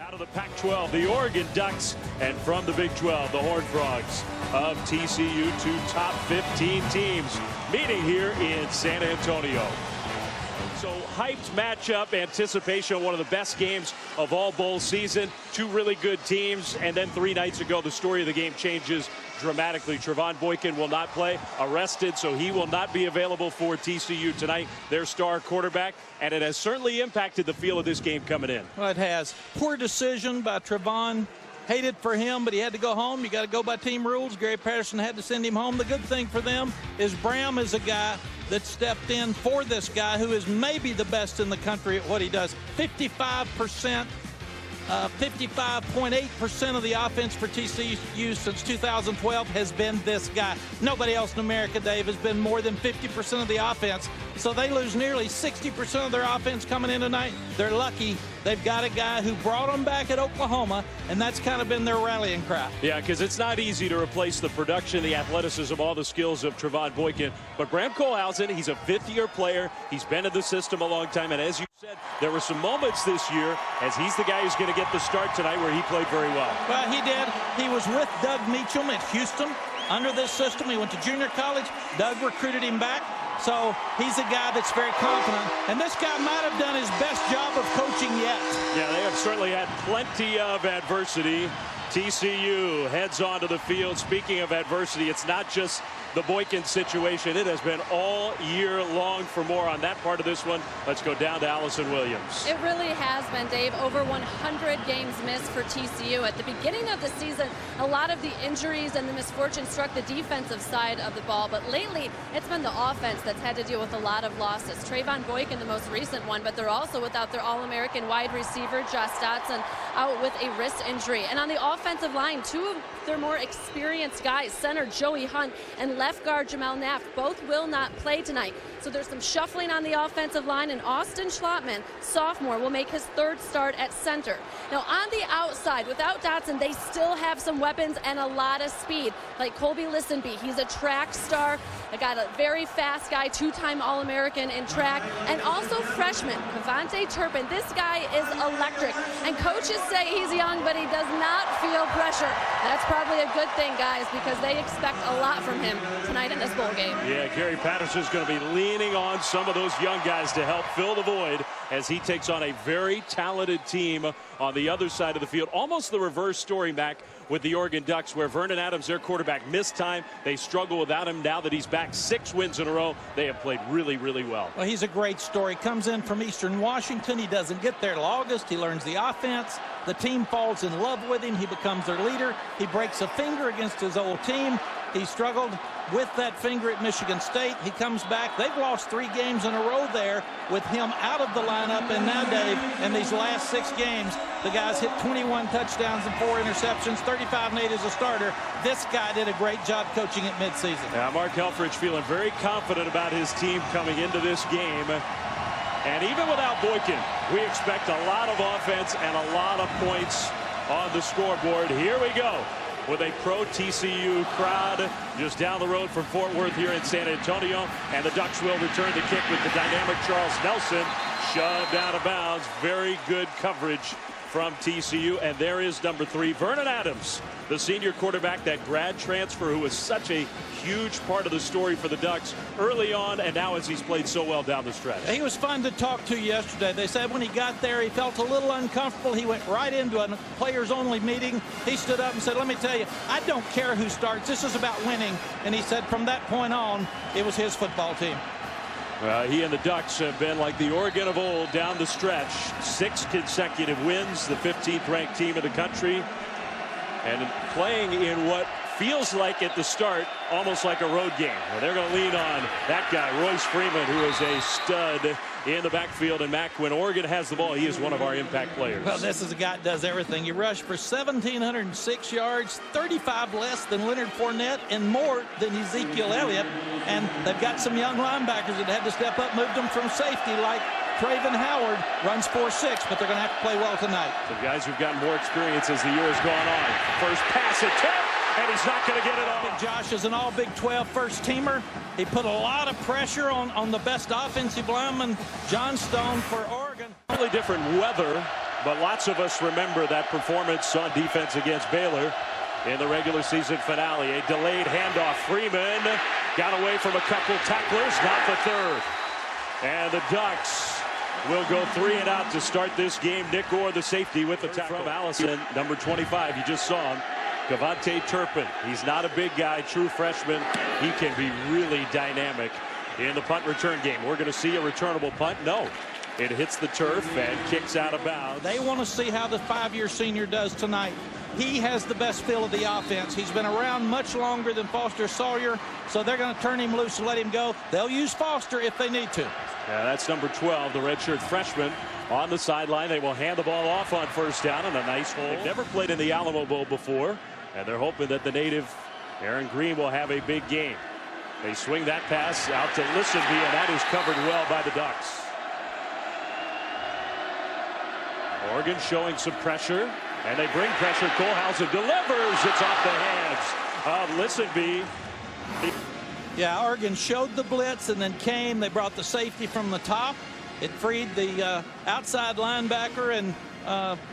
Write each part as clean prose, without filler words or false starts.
Out of the Pac-12, the Oregon Ducks, and from the Big 12, the Horned Frogs of TCU, two top 15 teams meeting here in San Antonio. So hyped matchup, anticipation, one of the best games of all bowl season. Two really good teams, and then 3 nights ago, the story of the game changes dramatically. Trevon Boykin will not play, arrested, so he will not be available for TCU tonight, their star quarterback, and it has certainly impacted the feel of this game coming in. Well, it has. Poor decision by Trevon. Hated for him, but he had to go home. You got to go by team rules. Gary Patterson had to send him home. The good thing for them is Bram is a guy that stepped in for this guy who is maybe the best in the country at what he does. 55.8% of the offense for TCU since 2012 has been this guy. Nobody else in America, Dave, has been more than 50% of the offense. So they lose nearly 60% of their offense coming in tonight. They're lucky they've got a guy who brought them back at Oklahoma, and that's kind of been their rallying cry. Yeah, because it's not easy to replace the production, the athleticism, all the skills of Trevon Boykin. But Bram Kohlhausen, he's a fifth-year player. He's been in the system a long time, and as you said, there were some moments this year as he's the guy who's going to get the start tonight where he played very well. Well, he did. He was with Doug Meacham at Houston under this system. He went to junior college. Doug recruited him back. So he's a guy that's very confident. And this guy might have done his best job of coaching yet. Yeah, they have certainly had plenty of adversity. TCU heads onto the field. Speaking of adversity, it's not just the Boykin situation. It has been all year long. For more on that part of this one, let's go down to Allison Williams. It really has been, Dave. Over 100 games missed for TCU. At the beginning of the season, a lot of the injuries and the misfortune struck the defensive side of the ball. But lately, it's been the offense that's had to deal with a lot of losses. Trevon Boykin, the most recent one, but they're also without their All-American wide receiver, Josh Dotson, out with a wrist injury. And on the offensive line, 2 of their more experienced guys, center Joey Hunt and left guard Jamel Knapp, both will not play tonight. So there's some shuffling on the offensive line, and Austin Schlottman, sophomore, will make his 3rd start at center. Now on the outside, without Dotson, they still have some weapons and a lot of speed, like Colby Listenby. He's a track star. They got a very fast guy, 2-time All-American in track, and also freshman Cavante Turpin. This guy is electric, and coaches say he's young, but he does not feel pressure. That's probably a good thing, guys, because they expect a lot from him tonight in this bowl game. Yeah, Gary Patterson's going to be leaning on some of those young guys to help fill the void as he takes on a very talented team on the other side of the field. Almost the reverse story, Mac, with the Oregon Ducks, where Vernon Adams, their quarterback, missed time. They struggle without him. Now that he's back, 6 wins in a row, they have played really, really well. Well, he's a great story. Comes in from Eastern Washington. He doesn't get there till August. He learns the offense. The team falls in love with him. He becomes their leader. He breaks a finger against his old team. He struggled with that finger at Michigan State. He comes back. They've lost 3 games in a row there with him out of the lineup. And now, Dave, in these last 6 games, the guy's hit 21 touchdowns and 4 interceptions, 35 and 8 as a starter. This guy did a great job coaching at midseason. Yeah, Mark Helfrich feeling very confident about his team coming into this game. And even without Boykin, we expect a lot of offense and a lot of points on the scoreboard. Here we go with a pro TCU crowd just down the road from Fort Worth here in San Antonio. And the Ducks will return the kick with the dynamic Charles Nelson shoved out of bounds. Very good coverage from TCU. And there is number 3, Vernon Adams, the senior quarterback, that grad transfer who was such a huge part of the story for the Ducks early on, and now as he's played so well down the stretch. He was fun to talk to yesterday. They said when he got there, he felt a little uncomfortable. He went right into a players-only meeting. He stood up and said, let me tell you, I don't care who starts. This is about winning. And he said from that point on, it was his football team. He and the Ducks have been like the Oregon of old down the stretch. 6 consecutive wins, the 15th ranked team in the country, and playing in what feels like at the start almost like a road game. Well, they're going to lean on that guy, Royce Freeman, who is a stud in the backfield. And Mac, when Oregon has the ball, he is one of our impact players. Well, this is a guy that does everything. He rushed for 1,706 yards, 35 less than Leonard Fournette, and more than Ezekiel Elliott. And they've got some young linebackers that had to step up, moved them from safety, like Traven Howard, runs 4.6, but they're going to have to play well tonight. Some guys who've gotten more experience as the year has gone on. First pass attempt, and he's not going to get it off. Josh is an all Big 12 first-teamer. He put a lot of pressure on the best offensive lineman, John Stone, for Oregon. Totally different weather but lots of us remember that performance on defense against Baylor in the regular season finale. A delayed handoff. Freeman got away from a couple tacklers, not the third. And the Ducks will go 3 and out to start this game. Nick Orr, the safety, with the tackle. From Allison, number 25, you just saw him. Kavontae Turpin. He's not a big guy, true freshman. He can be really dynamic in the punt return game. We're going to see a returnable punt. No. It hits the turf and kicks out of bounds. They want to see how the 5-year senior does tonight. He has the best feel of the offense. He's been around much longer than Foster Sawyer, so they're going to turn him loose and let him go. They'll use Foster if they need to. Yeah, that's number 12, the redshirt freshman on the sideline. They will hand the ball off on first down on a nice hole. They've never played in the Alamo Bowl before, and they're hoping that the native Aaron Green will have a big game. They swing that pass out to Listenby, and that is covered well by the Ducks. Oregon showing some pressure, and they bring pressure. Kohlhausen delivers. It's off the hands of Listenby. Yeah, Oregon showed the blitz and then came. They brought the safety from the top. It freed the outside linebacker, and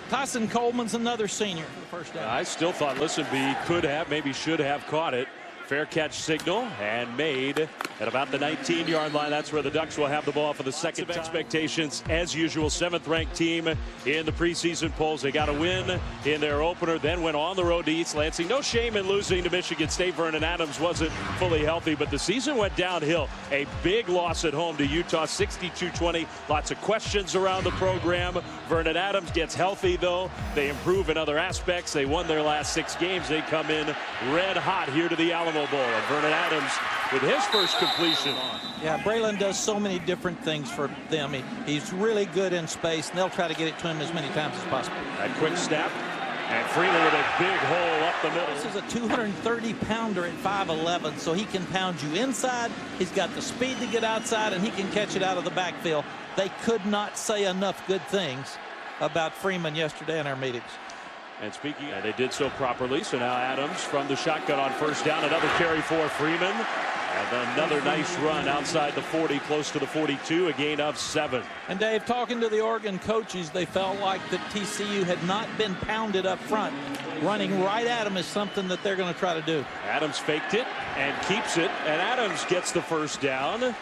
Tyson Coleman's another senior for the first down. I still thought Listenby could have, maybe should have caught it. Fair catch signal and made at about the 19-yard line. That's where the Ducks will have the ball for the second time. Expectations, as usual, 7th-ranked team in the preseason polls. They got a win in their opener, then went on the road to East Lansing. No shame in losing to Michigan State. Vernon Adams wasn't fully healthy, but the season went downhill. A big loss at home to Utah, 62-20. Lots of questions around the program. Vernon Adams gets healthy, though. They improve in other aspects. They won their last 6 games. They come in red hot here to the Alamo Bowl, and Vernon Adams with his first completion. Yeah, Braylon does so many different things for them. He's really good in space, and they'll try to get it to him as many times as possible. That quick snap, and Freeman with a big hole up the middle. This is a 230-pounder at 5'11", so he can pound you inside. He's got the speed to get outside, and he can catch it out of the backfield. They could not say enough good things about Freeman yesterday in our meetings. And speaking, they did so properly. So now Adams from the shotgun on first down. Another carry for Freeman. And another nice run outside the 40, close to the 42, a gain of 7. And Dave, talking to the Oregon coaches, they felt like that TCU had not been pounded up front. Running right at them is something that they're going to try to do. Adams faked it and keeps it. And Adams gets the first down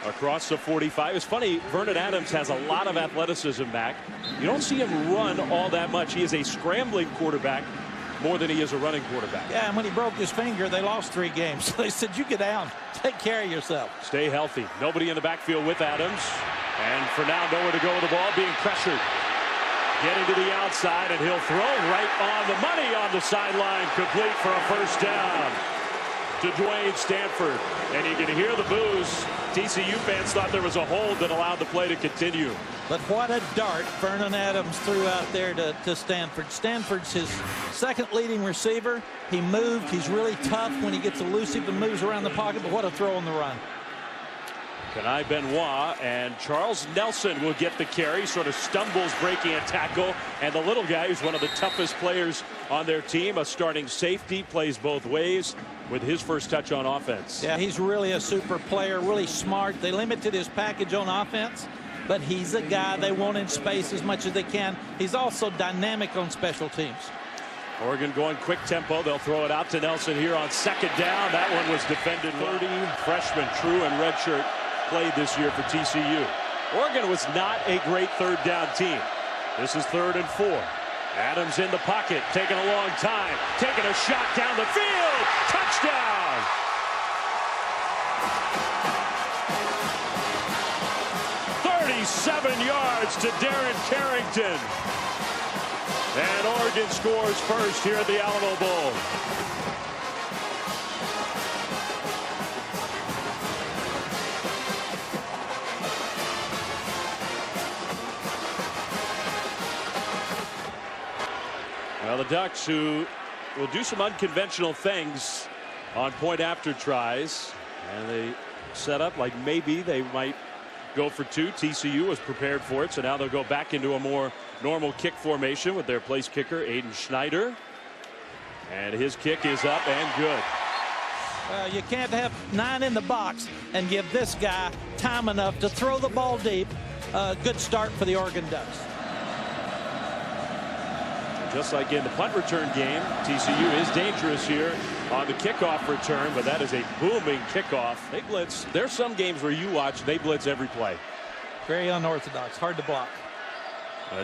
across the 45. It's funny, Vernon Adams has a lot of athleticism back. You don't see him run all that much. He is a scrambling quarterback more than he is a running quarterback. Yeah, and when he broke his finger, they lost 3 games. So they said, you get down, take care of yourself. Stay healthy. Nobody in the backfield with Adams. And for now, nowhere to go with the ball, being pressured. Getting to the outside, and he'll throw right on the money on the sideline, complete for a first down to Dwayne Stanford. And you can hear the boos. TCU fans thought there was a hold that allowed the play to continue. But what a dart Vernon Adams threw out there to Stanford. Stanford's his second leading receiver. He moved. He's really tough when he gets elusive and moves around the pocket, but what a throw on the run. Kenai Benoit and Charles Nelson will get the carry. Sort of stumbles breaking a tackle. And the little guy, who's one of the toughest players on their team, a starting safety, plays both ways with his first touch on offense. Yeah, he's really a super player, really smart. They limited his package on offense, but he's a guy they want in space as much as they can. He's also dynamic on special teams. Oregon going quick tempo. They'll throw it out to Nelson here on second down. That one was defended. 30 freshman, true and redshirt, played this year for TCU. Oregon was not a great third down team. This is 3rd and 4. Adams in the pocket, taking a long time, taking a shot down the field. Touchdown! "37 yards to Darren Carrington. And Oregon scores first here at the Alamo Bowl. Well, the Ducks, who will do some unconventional things on point after tries, and they set up like maybe they might go for 2. TCU was prepared for it, so now they'll go back into a more normal kick formation with their place kicker, Aiden Schneider. And his kick is up and good. You can't have 9 in the box and give this guy time enough to throw the ball deep. Good start for the Oregon Ducks. Just like in the punt return game, TCU is dangerous here on the kickoff return, but that is a booming kickoff. They blitz. There's some games where you watch, they blitz every play. Very unorthodox, hard to block.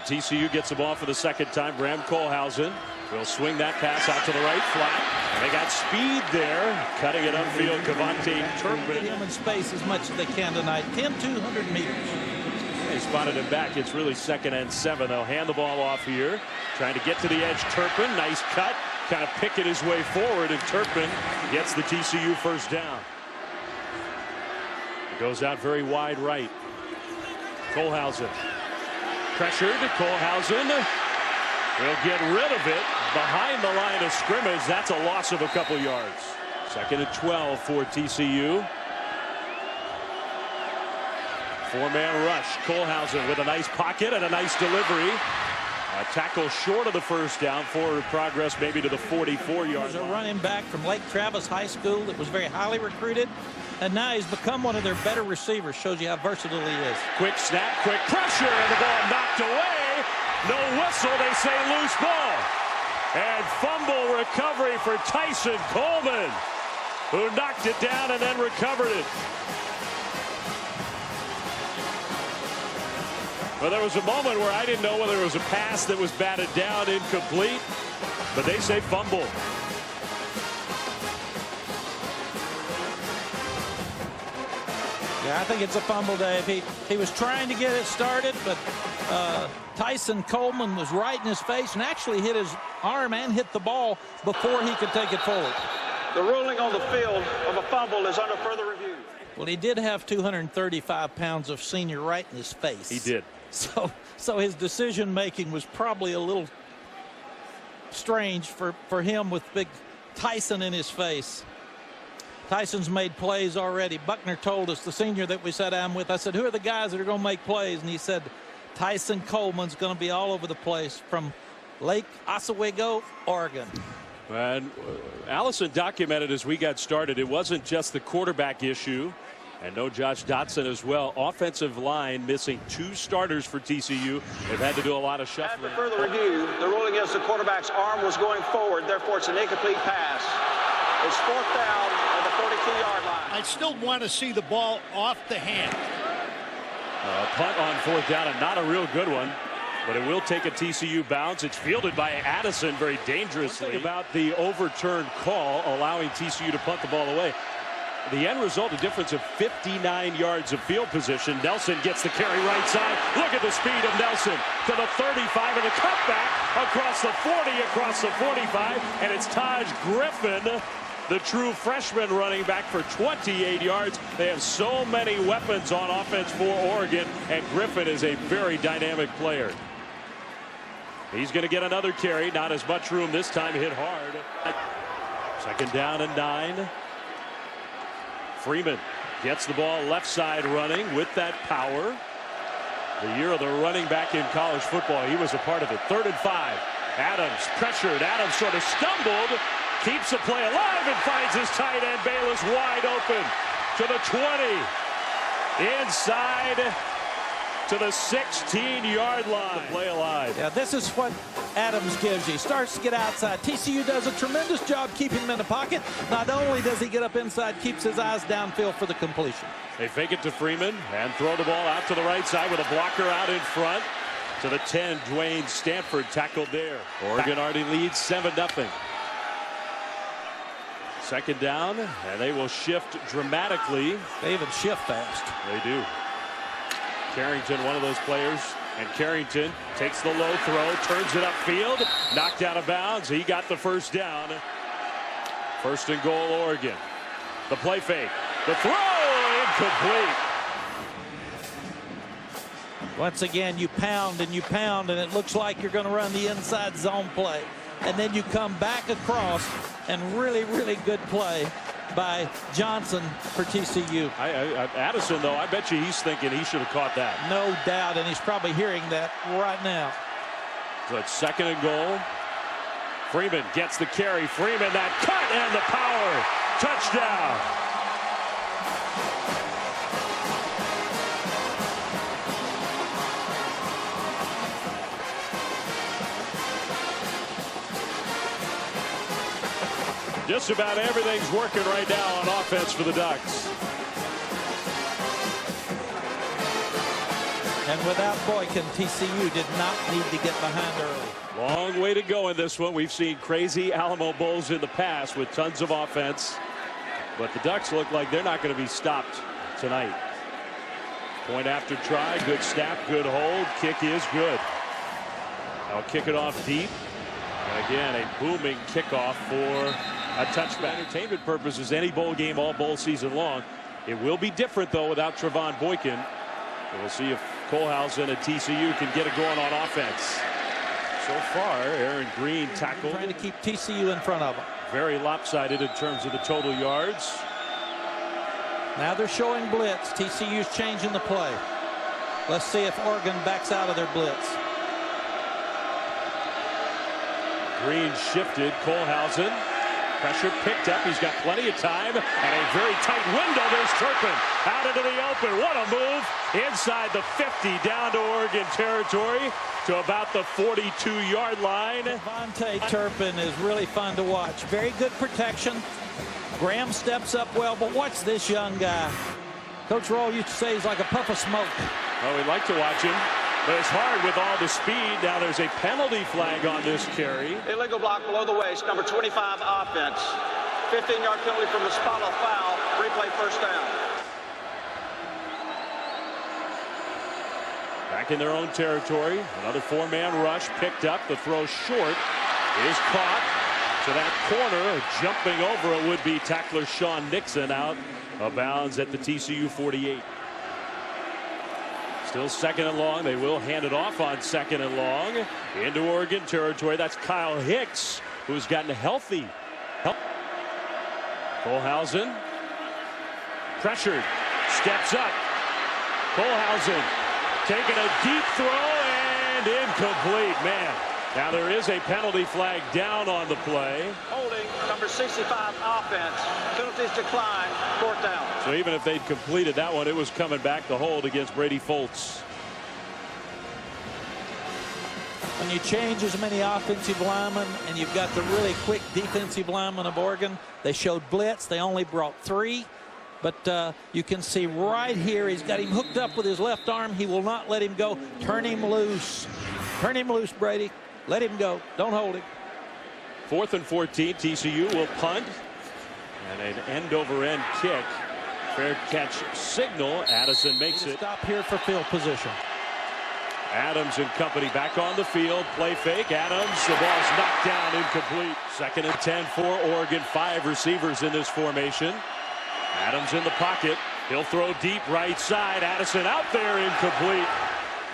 TCU gets the ball for the second time. Graham Kohlhausen will swing that pass out to the right flat. And they got speed there. Cutting it upfield, Kavontae Turpin. Get him in space as much as they can tonight. 200 meters. They spotted him back. It's really 2nd and 7. They'll hand the ball off here. Trying to get to the edge. Turpin, nice cut. Kind of picking his way forward, and Turpin gets the TCU first down. It goes out very wide right. Kohlhausen. Pressured. Kohlhausen will get rid of it behind the line of scrimmage. That's a loss of a couple yards. 2nd and 12 for TCU. 4-man rush. Kohlhausen with a nice pocket and a nice delivery. A tackle short of the first down. Forward progress maybe to the 44-yard line. A running back from Lake Travis High School that was very highly recruited, and now he's become one of their better receivers. Shows you how versatile he is. Quick snap, quick pressure, and the ball knocked away. No whistle. They say loose ball. And fumble recovery for Tyson Coleman, who knocked it down and then recovered it. Well, there was a moment where I didn't know whether it was a pass that was batted down, incomplete, but they say fumble. Yeah, I think it's a fumble, Dave. He was trying to get it started, but Tyson Coleman was right in his face and actually hit his arm and hit the ball before he could take it forward. The ruling on the field of a fumble is under further review. Well, he did have 235 pounds of senior right in his face. He did. So his decision making was probably a little strange for him with big Tyson in his face. Tyson's made plays already. Buckner told us, the senior that we sat down with, I said, who are the guys that are going to make plays? And he said, Tyson Coleman's going to be all over the place from Lake Oswego, Oregon. And Allison documented as we got started, it wasn't just the quarterback issue. And no Josh Dotson as well. Offensive line missing 2 starters for TCU. They've had to do a lot of shuffling. After further review, the ruling is the quarterback's arm was going forward. Therefore, it's an incomplete pass. It's 4th down at the 42-yard line. I still want to see the ball off the hand. A punt on 4th down, and not a real good one. But it will take a TCU bounce. It's fielded by Addison very dangerously. Think about the overturned call allowing TCU to punt the ball away. The end result, a difference of 59 yards of field position. Nelson gets the carry right side. Look at the speed of Nelson to the 35 and the cutback across the 40, across the 45. And it's Taj Griffin, the true freshman running back, for 28 yards. They have so many weapons on offense for Oregon, and Griffin is a very dynamic player. He's going to get another carry. Not as much room this time. Hit hard. 2nd down and 9. Freeman gets the ball left side running with that power. The year of the running back in college football. He was a part of it. 3rd and 5. Adams pressured. Adams sort of stumbled. Keeps the play alive and finds his tight end Bayless wide open to the 20. Inside to the 16-yard line. The play alive. Yeah, this is what Adams gives you. Starts to get outside. TCU does a tremendous job keeping him in the pocket. Not only does he get up inside, keeps his eyes downfield for the completion. They fake it to Freeman and throw the ball out to the right side with a blocker out in front. To the 10, Dwayne Stanford tackled there. Oregon already leads 7-0. 2nd down, and they will shift dramatically. They even shift fast. They do. Carrington, one of those players, and Carrington takes the low throw, turns it upfield, knocked out of bounds. He got the first down. 1st and goal, Oregon. The play fake. The throw, incomplete. Once again, you pound, and it looks like you're going to run the inside zone play. And then you come back across, and really, really good play by Johnson for TCU. Addison, though, I bet you he's thinking he should have caught that. No doubt, and he's probably hearing that right now. So it's 2nd and goal. Freeman gets the carry. Freeman, that cut and the power. Touchdown. Just about everything's working right now on offense for the Ducks. And without Boykin, TCU did not need to get behind early. Long way to go in this one. We've seen crazy Alamo Bowls in the past with tons of offense. But the Ducks look like they're not going to be stopped tonight. Point after try. Good snap. Good hold. Kick is good. I'll kick it off deep. And again, a booming kickoff for a touchback. Entertainment purposes, any bowl game all bowl season long. It will be different, though, without Trevon Boykin. And we'll see if Kohlhausen and TCU can get it going on offense. So far, Aaron Green tackled. Trying to keep TCU in front of them. Very lopsided in terms of the total yards. Now they're showing blitz. TCU's changing the play. Let's see if Oregon backs out of their blitz. Green shifted. Kohlhausen. Pressure picked up. He's got plenty of time. And a very tight window. There's Turpin out into the open. What a move. Inside the 50 down to Oregon territory to about the 42-yard line. Devontae Turpin is really fun to watch. Very good protection. Graham steps up well, but watch this young guy. Coach Roll used to say he's like a puff of smoke. Oh, we'd like to watch him. But it's hard with all the speed. Now there's a penalty flag on this carry. Illegal block below the waist, number 25 offense. 15-yard penalty from the spot of foul. Replay first down. Back in their own territory. Another four-man rush picked up. The throw short is caught to that corner. Jumping over a would-be tackler Sean Nixon out of bounds at the TCU 48. Still second and long. They will hand it off on second and long into Oregon territory. That's Kyle Hicks, who's gotten healthy. Kohlhausen pressured, steps up. Kohlhausen taking a deep throw and incomplete. Man, now there is a penalty flag down on the play. Holding number 65 offense. Penalties decline. Fourth down. So even if they'd completed that one, it was coming back to hold against Brady Foltz. When you change as many offensive linemen and you've got the really quick defensive linemen of Oregon, they showed blitz. They only brought 3. But you can see right here, he's got him hooked up with his left arm. He will not let him go. Turn him loose. Turn him loose, Brady. Let him go. Don't hold him. 4th and 14. TCU will punt. And an end-over-end kick. Fair catch signal. Addison makes it. Stop here for field position. Adams and company back on the field. Play fake. Adams. The ball's knocked down. Incomplete. 2nd and 10 for Oregon. 5 receivers in this formation. Adams in the pocket. He'll throw deep right side. Addison out there. Incomplete.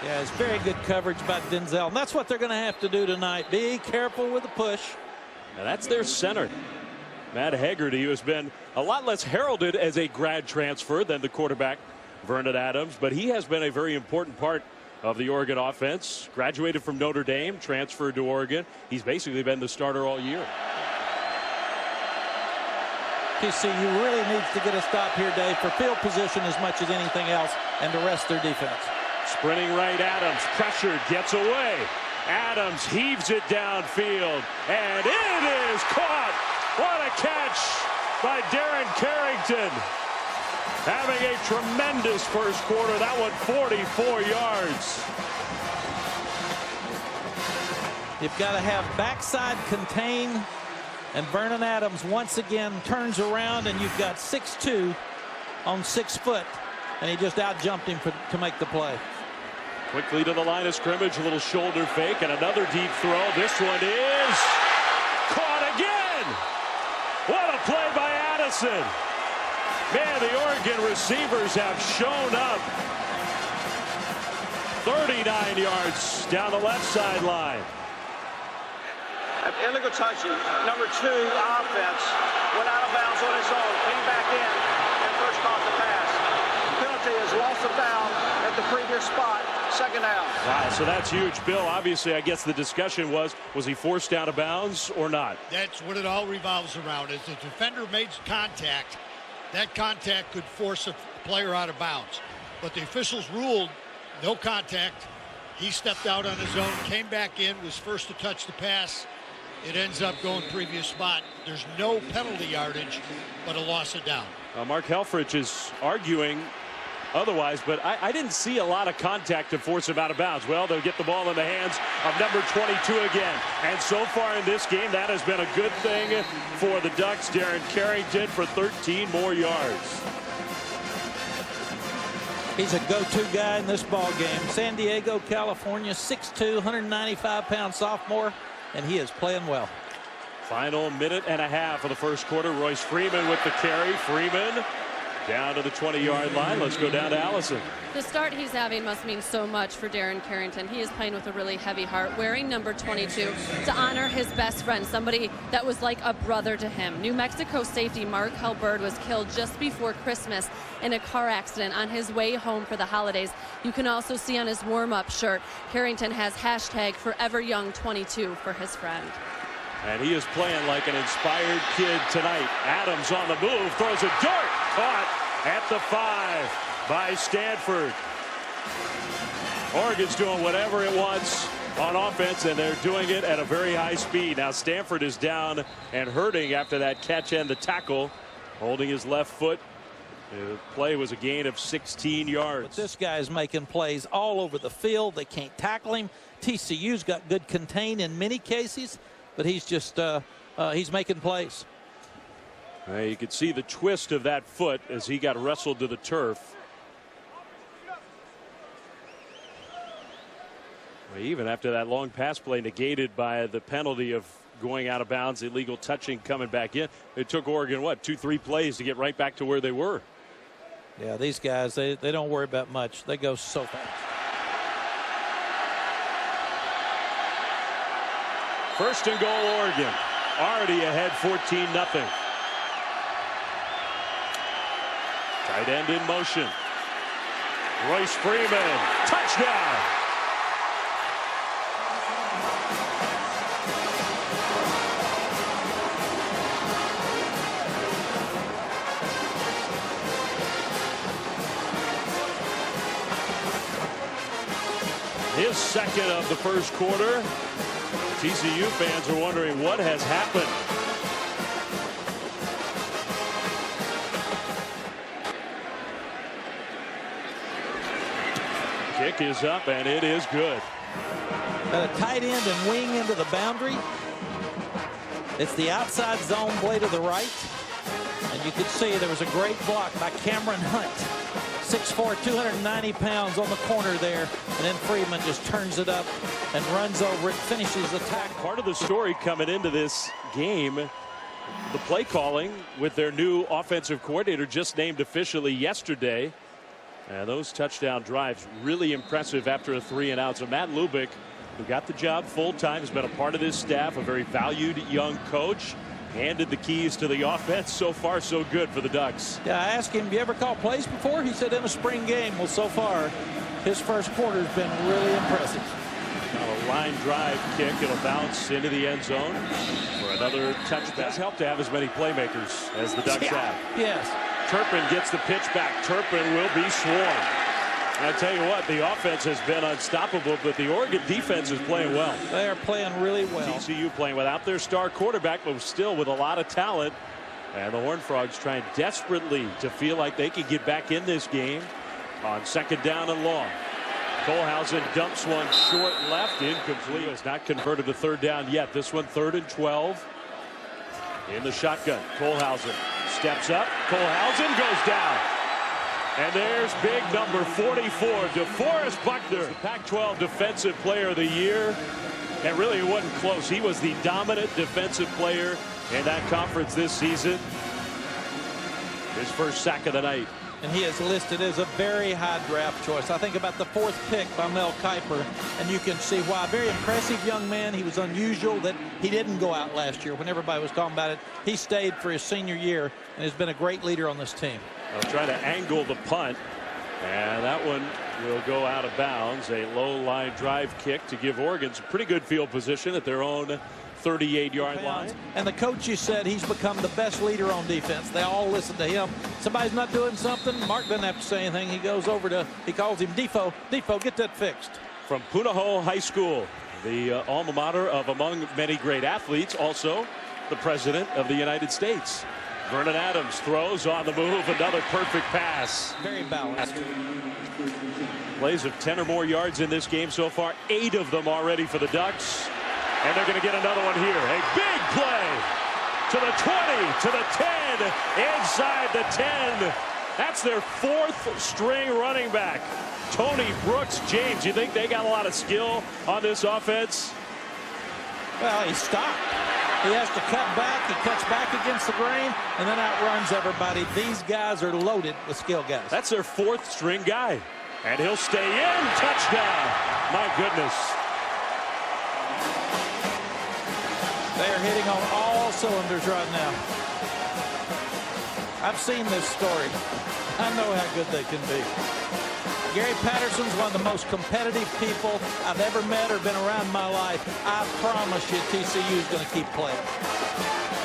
Yeah, it's very good coverage by Denzel. And that's what they're going to have to do tonight. Be careful with the push. Now that's their center. Matt Hegarty, who has been a lot less heralded as a grad transfer than the quarterback Vernon Adams, but he has been a very important part of the Oregon offense. Graduated from Notre Dame, transferred to Oregon. He's basically been the starter all year. TCU really needs to get a stop here, Dave, for field position as much as anything else and to rest their defense. Sprinting right, Adams, pressured, gets away. Adams heaves it downfield, and it is caught. What a catch by Darren Carrington. Having a tremendous first quarter. That one 44 yards. You've got to have backside contain, and Vernon Adams once again turns around, and you've got 6'2" on 6 foot, and he just out-jumped him to make the play. Quickly to the line of scrimmage, a little shoulder fake, and another deep throw. This one is caught again. What a play by Addison. Man, the Oregon receivers have shown up. 39 yards down the left sideline. Illegal touching. Number 2 offense went out of bounds on his own. Came back in and first caught the pass. Penalty is loss of down at the previous spot. 2nd down. Wow, so that's huge. Bill, obviously, I guess the discussion was he forced out of bounds or not? That's what it all revolves around. As the defender made contact, that contact could force a player out of bounds. But the officials ruled no contact. He stepped out on his own, came back in, was first to touch the pass, it ends up going previous spot. There's no penalty yardage, but a loss of down. Mark Helfrich is arguing otherwise, but I didn't see a lot of contact to force him out of bounds. Well, they'll get the ball in the hands of number 22 again. And so far in this game, that has been a good thing for the Ducks. Darren Carrington for 13 more yards. He's a go-to guy in this ball game. San Diego, California, 6'2", 195-pound sophomore, and he is playing well. Final minute and a half of the first quarter. Royce Freeman with the carry. Freeman down to the 20-yard line. Let's go down to Allison. The start he's having must mean so much for Darren Carrington. He is playing with a really heavy heart, wearing number 22 to honor his best friend, somebody that was like a brother to him. New Mexico safety Mark Helfrich was killed just before Christmas in a car accident on his way home for the holidays. You can also see on his warm-up shirt, Carrington has hashtag #ForeverYoung22 for his friend. And he is playing like an inspired kid tonight. Adams on the move, throws a dart, caught at the 5 by Stanford. Oregon's doing whatever it wants on offense, and they're doing it at a very high speed. Now Stanford is down and hurting after that catch and the tackle, holding his left foot. The play was a gain of 16 yards. But this guy's making plays all over the field. They can't tackle him. TCU's got good contain in many cases, but he's just he's making plays. You could see the twist of that foot as he got wrestled to the turf. Even after that long pass play negated by the penalty of going out of bounds, illegal touching coming back in, it took Oregon, what, 2-3 plays to get right back to where they were. Yeah, these guys, they don't worry about much. They go so fast. First and goal, Oregon. Already ahead 14-0. Tight end in motion. Royce Freeman, touchdown. His second of the first quarter. TCU fans are wondering what has happened. Kick is up, and it is good. Got a tight end and wing into the boundary. It's the outside zone play to the right. And you could see there was a great block by Cameron Hunt. 6'4", 290 pounds on the corner there. And then Freeman just turns it up and runs over it, finishes the tackle. Part of the story coming into this game, the play calling with their new offensive coordinator just named officially yesterday. And those touchdown drives really impressive after a 3-and-out. So Matt Lubick, who got the job full time, has been a part of this staff, a very valued young coach, handed the keys to the offense. So far, so good for the Ducks. Yeah, I asked him, have you ever called plays before? He said in a spring game. Well, so far, his first quarter has been really impressive. Now a line drive kick. It'll bounce into the end zone for another touchback. It does help to have as many playmakers as the Ducks have. Yes. Turpin gets the pitch back. Turpin will be swarmed. I tell you what, the offense has been unstoppable, but the Oregon defense is playing well. They are playing really well. TCU playing without their star quarterback, but still with a lot of talent. And the Horned Frogs trying desperately to feel like they can get back in this game on second down and long. Kohlhausen dumps one short left, incomplete. It's not converted to third down yet. This one 3rd and 12. In the shotgun, Kohlhausen steps up. Kohlhausen goes down. And there's big number 44, DeForest Buckner, the Pac-12 Defensive Player of the Year. And really, it wasn't close. He was the dominant defensive player in that conference this season. His first sack of the night. And he is listed as a very high draft choice. I think about the 4th pick by Mel Kiper, and you can see why. Very impressive young man. He was unusual that he didn't go out last year when everybody was talking about it. He stayed for his senior year and has been a great leader on this team. They'll try to angle the punt, and that one will go out of bounds. A low line drive kick to give Oregon some pretty good field position at their own 38-yard line. And the coaches said he's become the best leader on defense. They all listen to him. Somebody's not doing something, Mark doesn't have to say anything. He goes over to, he calls him Defo. Defo, get that fixed. From Punahou High School, the alma mater of, among many great athletes, also the President of the United States. Vernon Adams throws on the move. Another perfect pass. Very balanced. Plays of 10 or more yards in this game so far. 8 of them already for the Ducks. And they're going to get another one here. A big play to the 20, to the 10, inside the 10. That's their 4th string running back. Tony Brooks James. You think they got a lot of skill on this offense? Well, he stopped. He has to cut back. He cuts back against the grain and then outruns everybody. These guys are loaded with skill guys. That's their 4th string guy. And he'll stay in. Touchdown. My goodness. They are hitting on all cylinders right now. I've seen this story. I know how good they can be. Gary Patterson's one of the most competitive people I've ever met or been around in my life. I promise you TCU is going to keep playing.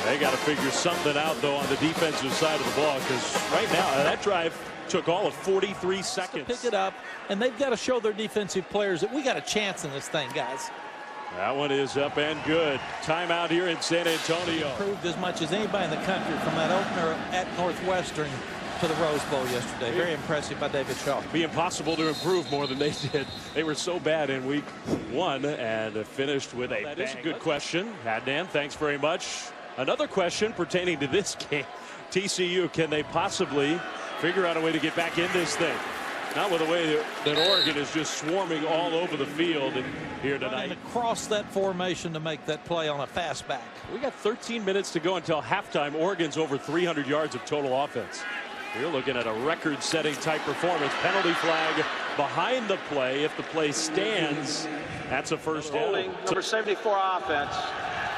They got to figure something out, though, on the defensive side of the ball, because right now that drive took all of 43 seconds. To pick it up, and they've got to show their defensive players that we got a chance in this thing, guys. That one is up and good. Timeout here in San Antonio. Improved as much as anybody in the country from that opener at Northwestern to the Rose Bowl yesterday. Very impressive by David Shaw. It'd be impossible to improve more than they did. They were so bad in week 1 and finished with a bang. That is a good question. Adnan, thanks very much. Another question pertaining to this game. TCU, can they possibly figure out a way to get back in this thing? Not with the way that Oregon is just swarming all over the field here tonight. And across that formation to make that play on a fast back. We got 13 minutes to go until halftime. Oregon's over 300 yards of total offense. You're looking at a record-setting type performance. Penalty flag behind the play. If the play stands, that's a first down. Holding number 74 offense.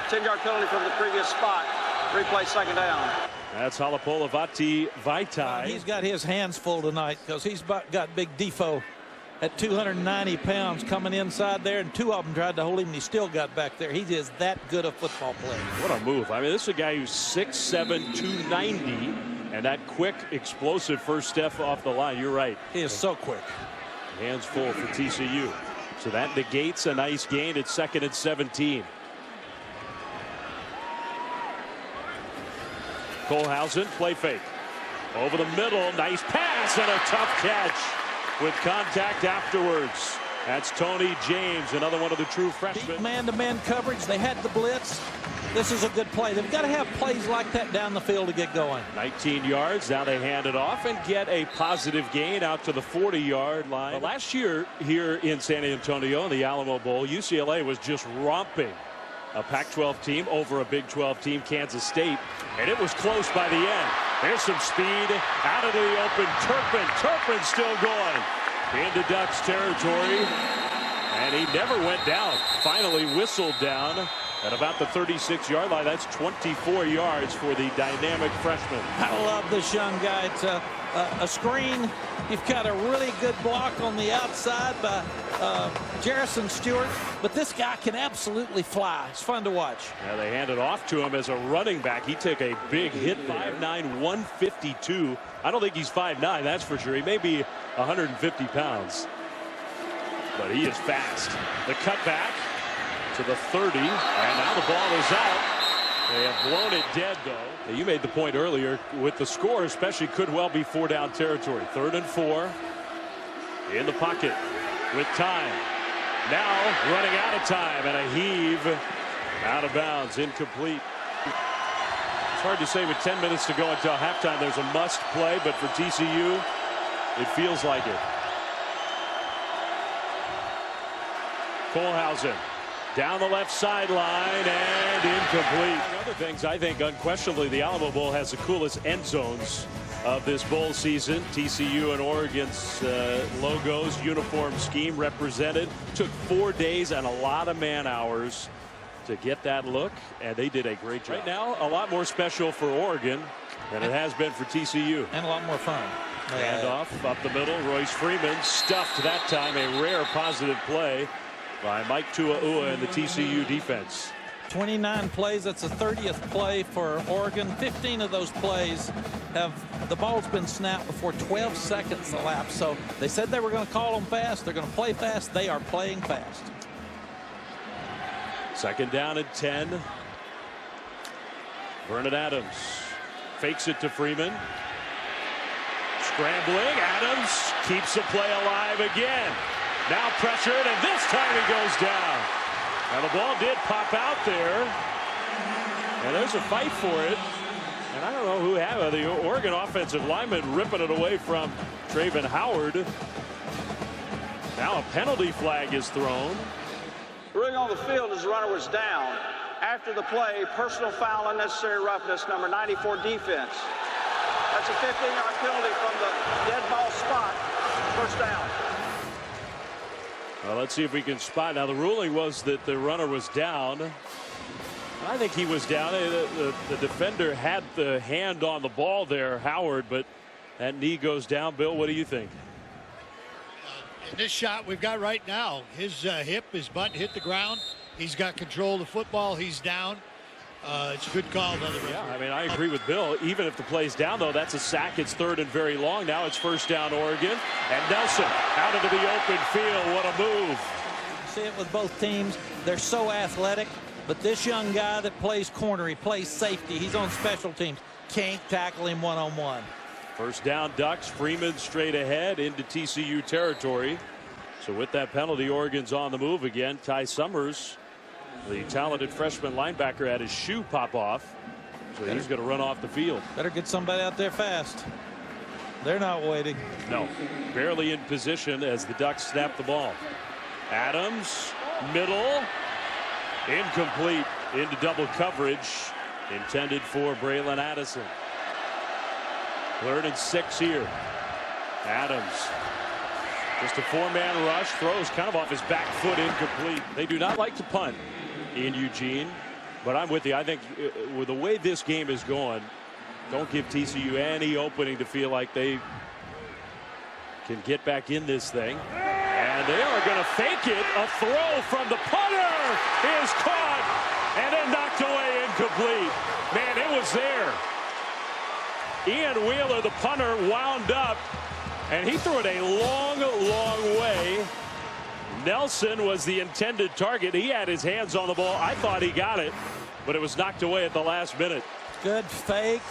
10-yard penalty from the previous spot. Replay second down. That's Halapoulivaati Vaitai. He's got his hands full tonight because he's got big Defoe at 290 pounds coming inside there, and 2 of them tried to hold him, and he still got back there. He is that good a football player. What a move. I mean, this is a guy who's 6'7", 290, and that quick, explosive first step off the line. You're right. He is so quick. Hands full for TCU. So that negates a nice gain at 2nd and 17. Kohlhausen, play fake. Over the middle, nice pass and a tough catch with contact afterwards. That's Tony James, another one of the true freshmen. Man-to-man coverage. They had the blitz. This is a good play. They've got to have plays like that down the field to get going. 19 yards. Now they hand it off and get a positive gain out to the 40-yard line. Well, last year here in San Antonio in the Alamo Bowl, UCLA was just romping a Pac-12 team over a Big 12 team, Kansas State, and it was close by the end. There's some speed out of the open. Turpin still going into Ducks territory, and he never went down. Finally whistled down at about the 36-yard line. That's 24 yards for the dynamic freshman. I love this young guy. It's a screen. You've got a really good block on the outside by Jerrison Stewart, but this guy can absolutely fly. It's fun to watch. Now they hand it off to him as a running back. He took a big hit there. 5'9", 152. I don't think he's 5'9", that's for sure. He may be 150 pounds, but he is fast. The cutback to the 30, and now the ball is out. They have blown it dead, though. You made the point earlier with the score, especially could well be 4-down territory. 3rd and 4 in the pocket with time. Now running out of time, and a heave out of bounds, incomplete. It's hard to say with 10 minutes to go until halftime. There's a must play, but for TCU, it feels like it. Kohlhausen down the left sideline and incomplete. Other things, I think unquestionably the Alamo Bowl has the coolest end zones of this bowl season. TCU and Oregon's logos, uniform scheme represented. Took 4 days and a lot of man hours to get that look, and they did a great job. Right now, a lot more special for Oregon than it has been for TCU. And a lot more fun. Handoff up the middle. Royce Freeman stuffed that time. A rare positive play by Mike Tua'ua and the TCU defense. 29 plays. That's the 30th play for Oregon. 15 of those plays have the ball's been snapped before 12 seconds elapsed. So they said they were going to call them fast. They're going to play fast. They are playing fast. Second down and 10. Vernon Adams fakes it to Freeman. Scrambling. Adams keeps the play alive again. Now pressured, and this time he goes down. Now the ball did pop out there. And there's a fight for it. And I don't know who had it. The Oregon offensive lineman ripping it away from Traven Howard. Now a penalty flag is thrown. Ruling on the field as the runner was down. After the play, personal foul, unnecessary roughness, number 94 defense. That's a 15-yard penalty from the dead ball spot. First down. Well, let's see if we can spot. Now the ruling was that the runner was down. I think he was down. The defender had the hand on the ball there, Howard, but that knee goes down. Bill, what do you think? In this shot we've got right now, his hip, his butt hit the ground. He's got control of the football. He's down. It's a good call by the referee. Yeah, I mean, I agree with Bill. Even if the play's down, though, that's a sack. It's third and very long. Now it's first down, Oregon. And Nelson out into the open field. What a move. See it with both teams. They're so athletic. But this young guy that plays corner, he plays safety. He's on special teams. Can't tackle him one-on-one. First down, Ducks. Freeman straight ahead into TCU territory. So with that penalty, Oregon's on the move again. Ty Summers, the talented freshman linebacker, had his shoe pop off. So he's going to run off the field. Better get somebody out there fast. They're not waiting. No, barely in position as the Ducks snap the ball. Adams, middle. Incomplete into double coverage. Intended for Braylon Addison. 3rd and 6 here. Adams. Just a 4-man rush. Throws kind of off his back foot, incomplete. They do not like to punt in Eugene. But I'm with you. I think with the way this game is going, don't give TCU any opening to feel like they can get back in this thing. And they are going to fake it. A throw from the punter is caught and then knocked away, incomplete. Man, it was there. Ian Wheeler, the punter, wound up, and he threw it a long, long way. Nelson was the intended target. He had his hands on the ball. I thought he got it, but it was knocked away at the last minute. Good fake.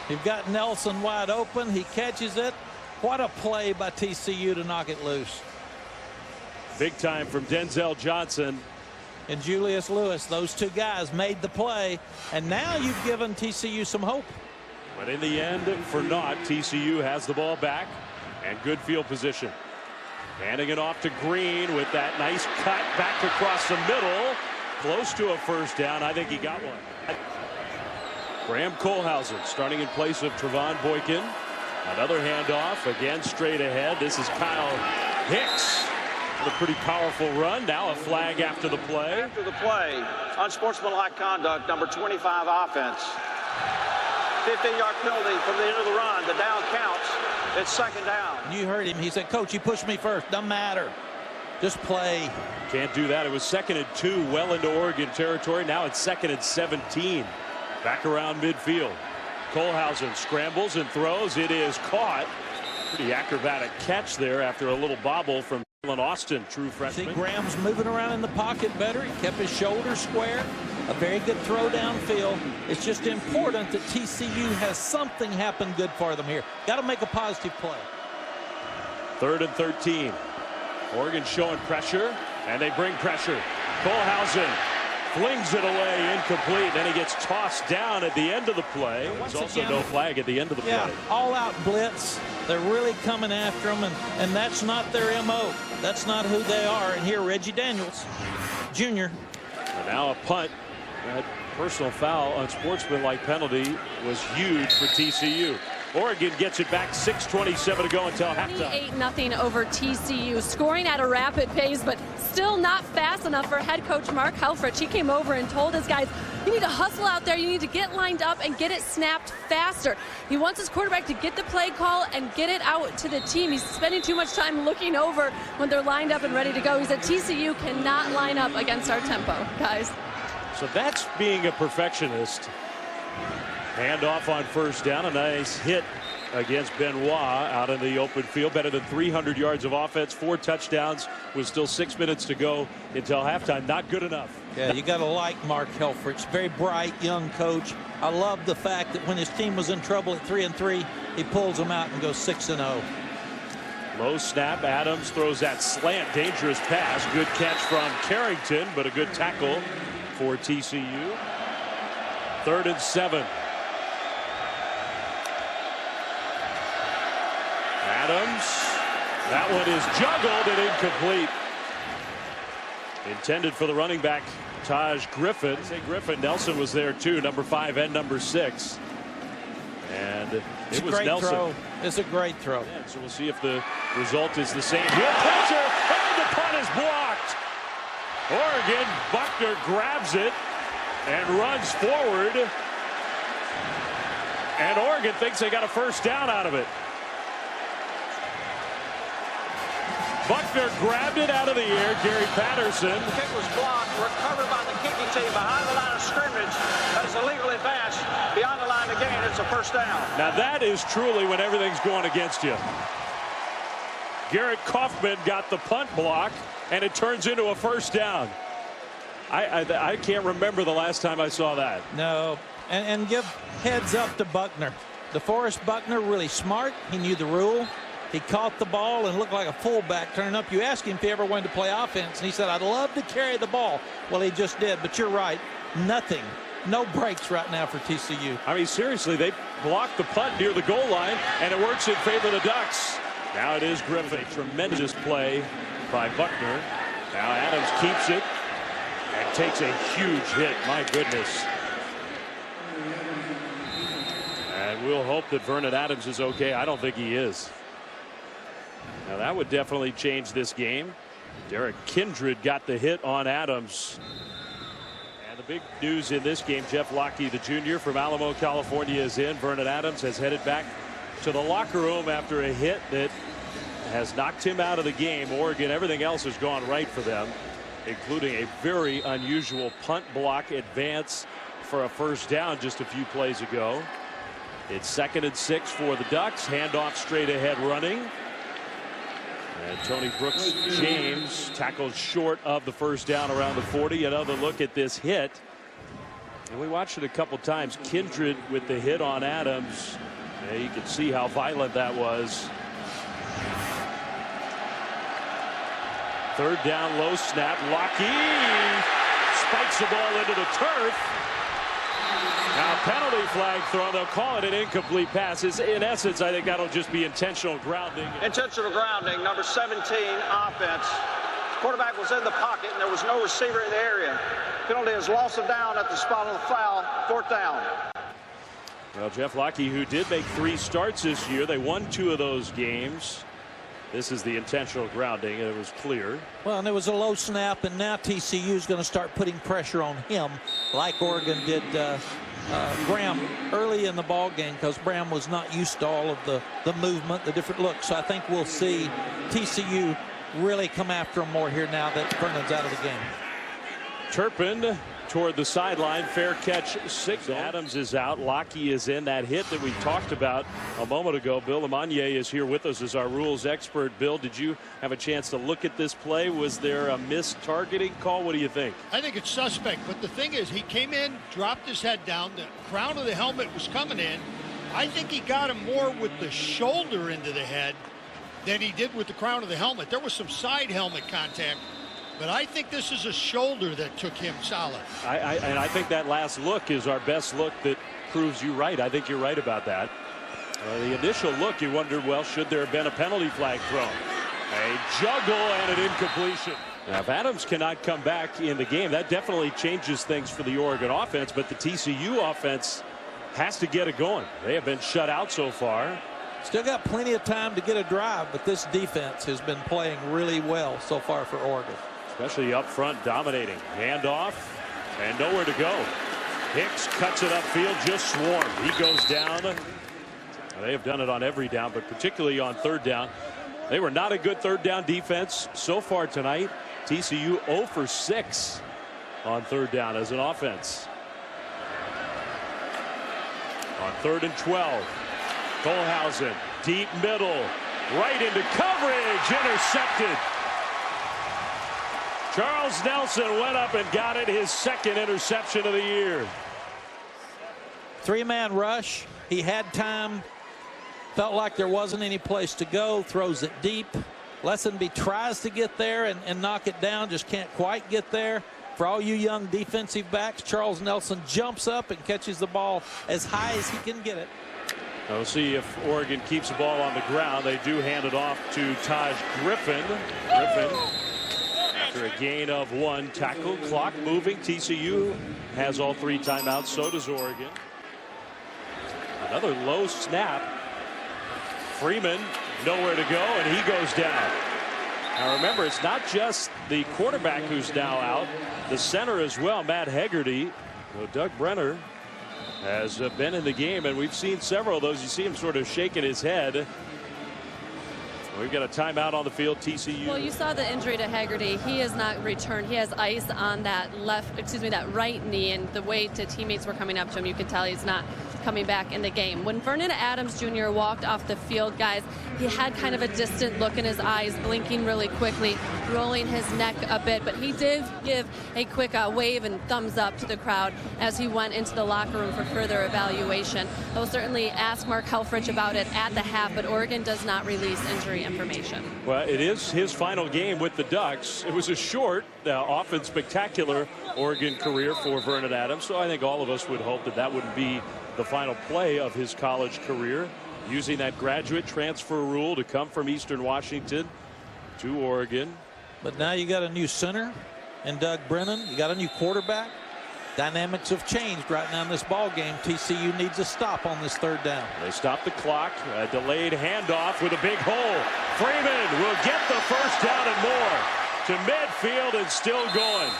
You've got Nelson wide open. He catches it. What a play by TCU to knock it loose. Big time from Denzel Johnson. And Julius Lewis. Those two guys made the play. And now you've given TCU some hope. But in the end, for naught, TCU has the ball back and good field position. Handing it off to Green with that nice cut back across the middle. Close to a first down. I think he got one. Graham Kohlhausen starting in place of Trevon Boykin. Another handoff, again straight ahead. This is Kyle Hicks. A pretty powerful run. Now a flag after the play. After the play, unsportsmanlike conduct, number 25 offense. 15-yard penalty from the end of the run. The down counts. It's second down. You heard him. He said, Coach, you pushed me first. Doesn't matter. Just play. Can't do that. It was 2nd and 2, well into Oregon territory. Now it's 2nd and 17. Back around midfield. Kohlhausen scrambles and throws. It is caught. Pretty acrobatic catch there after a little bobble from Austin, true freshman. See, Graham's moving around in the pocket better. He kept his shoulders square. A very good throw downfield. It's just important that TCU has something happen good for them here. Got to make a positive play. 3rd and 13. Oregon showing pressure, and they bring pressure. Kohlhausen flings it away, incomplete. Then he gets tossed down at the end of the play. There's also no flag at the end of the play. All-out blitz. They're really coming after them, and that's not their MO. That's not who they are. And here, Reggie Daniels, Jr. And now a punt. That personal foul, unsportsmanlike penalty was huge for TCU. Oregon gets it back, 6:27 to go until halftime. 28-0 over TCU, scoring at a rapid pace, but still not fast enough for head coach Mark Helfrich. He came over and told his guys, you need to hustle out there, you need to get lined up and get it snapped faster. He wants his quarterback to get the play call and get it out to the team. He's spending too much time looking over when they're lined up and ready to go. He said TCU cannot line up against our tempo, guys. So that's being a perfectionist. Handoff on first down, a nice hit against Benoit out in the open field. Better than 300 yards of offense, 4 touchdowns with still 6 minutes to go until halftime. Not good enough. Yeah, you got to like Mark Helfrich. Very bright young coach. I love the fact that when his team was in trouble at 3-3, he pulls them out and goes 6-0. Low snap. Adams throws that slant, dangerous pass. Good catch from Carrington, but a good tackle for TCU. 3rd and 7. Adams. That one is juggled and incomplete. Intended for the running back, Taj Griffin. Griffin. Nelson was there too, number 5 and number 6. And it was Nelson. Throw. It's a great throw. Yeah, so we'll see if the result is the same. Here, pressure, and the punt is blocked. Oregon, Buckner grabs it and runs forward. And Oregon thinks they got a first down out of it. Buckner grabbed it out of the air. Gary Patterson. The kick was blocked, recovered by the kicking team behind the line of scrimmage. That is a legal advance beyond the line of gain. It's a first down. Now that is truly when everything's going against you. Garrett Kaufman got the punt block, and it turns into a first down. I can't remember the last time I saw that. No, and give heads up to Buckner. DeForest Buckner, really smart. He knew the rule. He caught the ball and looked like a fullback turning up. You asked him if he ever wanted to play offense, and he said, I'd love to carry the ball. Well, he just did, but you're right. Nothing. No breaks right now for TCU. I mean, seriously, they blocked the punt near the goal line, and it works in favor of the Ducks. Now it is Griffin. A tremendous play by Buckner. Now Adams keeps it and takes a huge hit. My goodness. And we'll hope that Vernon Adams is okay. I don't think he is. Now that would definitely change this game. Derek Kindred got the hit on Adams. And the big news in this game, Jeff Locke, the junior from Alamo, California, is in. Vernon Adams has headed back to the locker room after a hit that has knocked him out of the game. Oregon, everything else has gone right for them, including a very unusual punt block advance for a first down just a few plays ago. It's 2nd and 6 for the Ducks. Handoff straight ahead running. And Tony Brooks James tackles short of the first down around the 40. Another look at this hit. And we watched it a couple times. Kindred with the hit on Adams. Yeah, you can see how violent that was. 3rd down, low snap. Locke spikes the ball into the turf. Now penalty flag thrown. They'll call it an incomplete pass. In essence, I think that'll just be intentional grounding. Intentional grounding, number 17 offense. The quarterback was in the pocket and there was no receiver in the area. Penalty is loss of down at the spot of the foul. 4th down. Well, Jeff Locke, who did make 3 starts this year, they won 2 of those games. This is the intentional grounding, and it was clear. Well, and there was a low snap, and now TCU is going to start putting pressure on him like Oregon did Graham early in the ball game, because Graham was not used to all of the movement, the different looks. So I think we'll see TCU really come after him more here now that Vernon's out of the game. Turpin toward the sideline. Fair catch 6. Adams is out. Locke is in. That hit that we talked about a moment ago. Bill Lamonier is here with us as our rules expert. Bill, did you have a chance to look at this play? Was there a missed targeting call? What do you think? I think it's suspect, but the thing is, he came in, dropped his head down, the crown of the helmet was coming in. I think he got him more with the shoulder into the head than he did with the crown of the helmet. There was some side helmet contact, but I think this is a shoulder that took him solid. And I think that last look is our best look that proves you right. I think you're right about that. The initial look, you wondered, well, should there have been a penalty flag thrown? A juggle and an incompletion. Now, if Adams cannot come back in the game, that definitely changes things for the Oregon offense, but the TCU offense has to get it going. They have been shut out so far. Still got plenty of time to get a drive, but this defense has been playing really well so far for Oregon. Especially up front, dominating. Handoff, and nowhere to go. Hicks cuts it upfield, just swarmed. He goes down. They have done it on every down, but particularly on 3rd down. They were not a good 3rd down defense so far tonight. TCU 0 for 6 on 3rd down as an offense. On 3rd and 12. Kohlhausen, deep middle, right into coverage, intercepted. Charles Nelson went up and got it, his second interception of the year. Three-man rush. He had time. Felt like there wasn't any place to go. Throws it deep. Lessenby tries to get there and knock it down. Just can't quite get there. For all you young defensive backs, Charles Nelson jumps up and catches the ball as high as he can get it. We'll see if Oregon keeps the ball on the ground. They do hand it off to Taj Griffin. Griffin, after a gain of 1, tackle, clock moving. TCU has all 3 timeouts. So does Oregon. Another low snap. Freeman nowhere to go, and he goes down. Now remember, it's not just the quarterback who's now out. The center as well, Matt Hegarty. Well, Doug Brenner has been in the game, and we've seen several of those. You see him sort of shaking his head. We've got a timeout on the field. TCU. Well, you saw the injury to Hegarty. He has not returned. He has ice on that that right knee, and the way the teammates were coming up to him, you could tell he's not coming back in the game. When Vernon Adams Jr. walked off the field, guys, he had kind of a distant look in his eyes, blinking really quickly, rolling his neck a bit, but he did give a quick wave and thumbs up to the crowd as he went into the locker room for further evaluation. They'll certainly ask Mark Helfrich about it at the half, but Oregon does not release injury information. Well, it is his final game with the Ducks. It was a short, often spectacular Oregon career for Vernon Adams, so I think all of us would hope that that wouldn't be the final play of his college career, using that graduate transfer rule to come from Eastern Washington to Oregon. But now you got a new center and Doug Brennan. You got a new quarterback. Dynamics have changed right now in this ball game. TCU needs a stop on this 3rd down. They stop the clock. A delayed handoff with a big hole. Freeman will get the first down and more to midfield and still going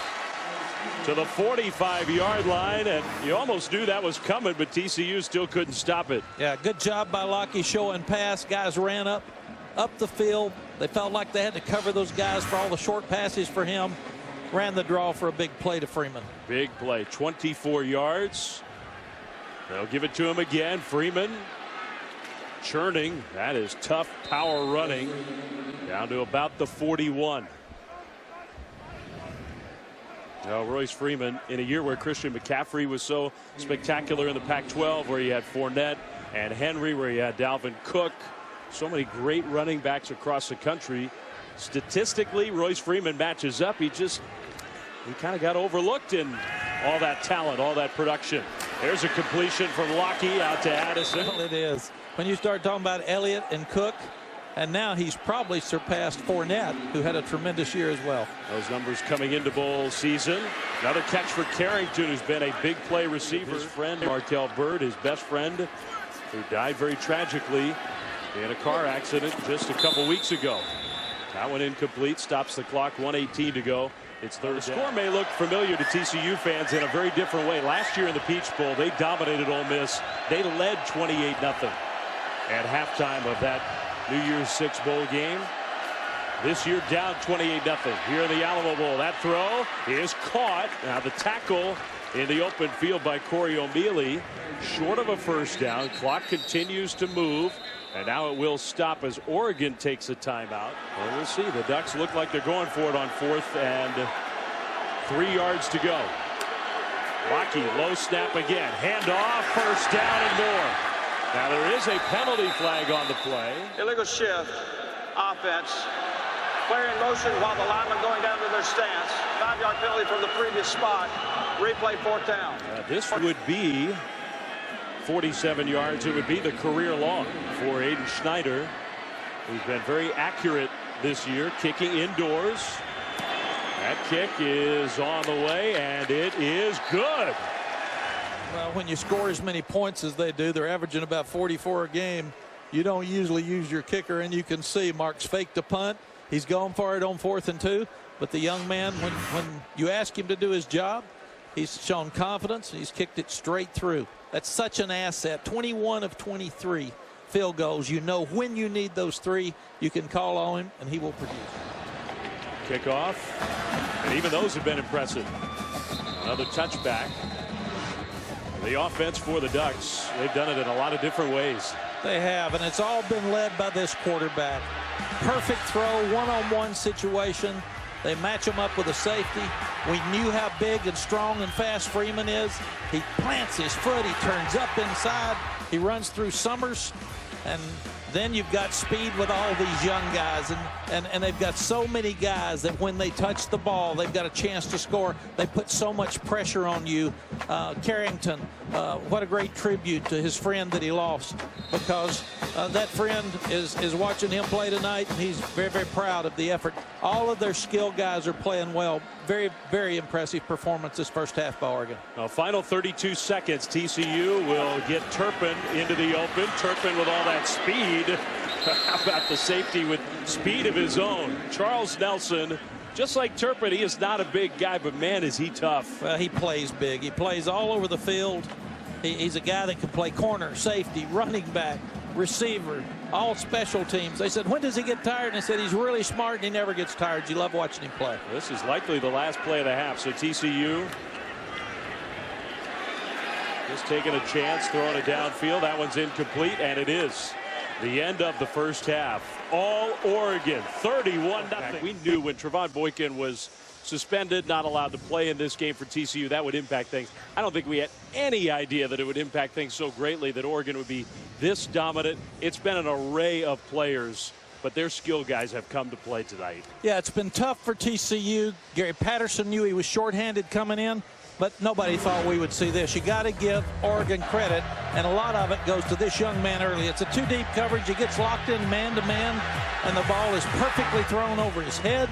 to the 45-yard line, and you almost knew that was coming, but TCU still couldn't stop it. Yeah, good job by Lockie showing pass. Guys ran up the field. They felt like they had to cover those guys for all the short passes for him. Ran the draw for a big play to Freeman. Big play, 24 yards. They'll give it to him again. Freeman churning. That is tough power running down to about the 41. Royce Freeman, in a year where Christian McCaffrey was so spectacular in the Pac-12, where you had Fournette and Henry, where you had Dalvin Cook, so many great running backs across the country. Statistically, Royce Freeman matches up. He kind of got overlooked in all that talent, all that production. There's a completion from Lockie out to Addison. Well, it is. When you start talking about Elliott and Cook, and now he's probably surpassed Fournette, who had a tremendous year as well. Those numbers coming into bowl season. Another catch for Carrington, who's been a big play receiver. His friend, Markel Bird, his best friend, who died very tragically in a car accident just a couple weeks ago. That one incomplete, stops the clock, 1:18 to go. It's 3rd down. The score may look familiar to TCU fans in a very different way. Last year in the Peach Bowl, they dominated Ole Miss. They led 28-0 at halftime of that New Year's 6 bowl game. This year down 28-0 here in the Alamo Bowl. That throw is caught. Now the tackle in the open field by Corey O'Mealy, short of a first down. Clock continues to move, and now it will stop as Oregon takes a timeout. Well, we'll see. The Ducks look like they're going for it on 4th and 3 yards to go. Lockie, low snap again. Handoff, first down and more. Now there is a penalty flag on the play. Illegal shift, offense. Player in motion while the lineman going down to their stance. 5-yard penalty from the previous spot. Replay, 4th down. This would be 47 yards. It would be the career long for Aiden Schneider, who's been very accurate this year, kicking indoors. That kick is on the way, and it is good. Well, when you score as many points as they do, they're averaging about 44 a game. You don't usually use your kicker, and you can see Mark's faked a punt. He's going for it on 4th and 2. But the young man, when you ask him to do his job, he's shown confidence. He's kicked it straight through. That's such an asset. 21 of 23 field goals. You know when you need those 3, you can call on him, and he will produce. Kickoff, and even those have been impressive. Another touchback. The offense for the Ducks, they've done it in a lot of different ways. They have, and it's all been led by this quarterback. Perfect throw, one-on-one situation. They match him up with a safety. We knew how big and strong and fast Freeman is. He plants his foot. He turns up inside. He runs through Summers. And then you've got speed with all these young guys. And they've got so many guys that when they touch the ball, they've got a chance to score. They put so much pressure on you. Carrington, what a great tribute to his friend that he lost, because that friend is watching him play tonight, and he's very, very proud of the effort. All of their skill guys are playing well. Very, very impressive performance this first half by Oregon. Well, final 32 seconds. TCU will get Turpin into the open. Turpin with all that speed. How about the safety with speed of his own? Charles Nelson, just like Turpin, he is not a big guy, but man, is he tough. Well, he plays big. He plays all over the field. He's a guy that can play corner, safety, running back, receiver, all special teams. They said, when does he get tired? And they said, he's really smart and he never gets tired. You love watching him play. This is likely the last play of the half. So TCU just taking a chance, throwing it downfield. That one's incomplete, and it is the end of the first half. All Oregon, 31-0. We knew when Trevon Boykin was suspended, not allowed to play in this game for TCU, that would impact things. I don't think we had any idea that it would impact things so greatly, that Oregon would be this dominant. It's been an array of players, but their skill guys have come to play tonight. Yeah, it's been tough for TCU. Gary Patterson knew he was shorthanded coming in, but nobody thought we would see this. You got to give Oregon credit, and a lot of it goes to this young man early. It's a two-deep coverage. He gets locked in man-to-man, and the ball is perfectly thrown over his head.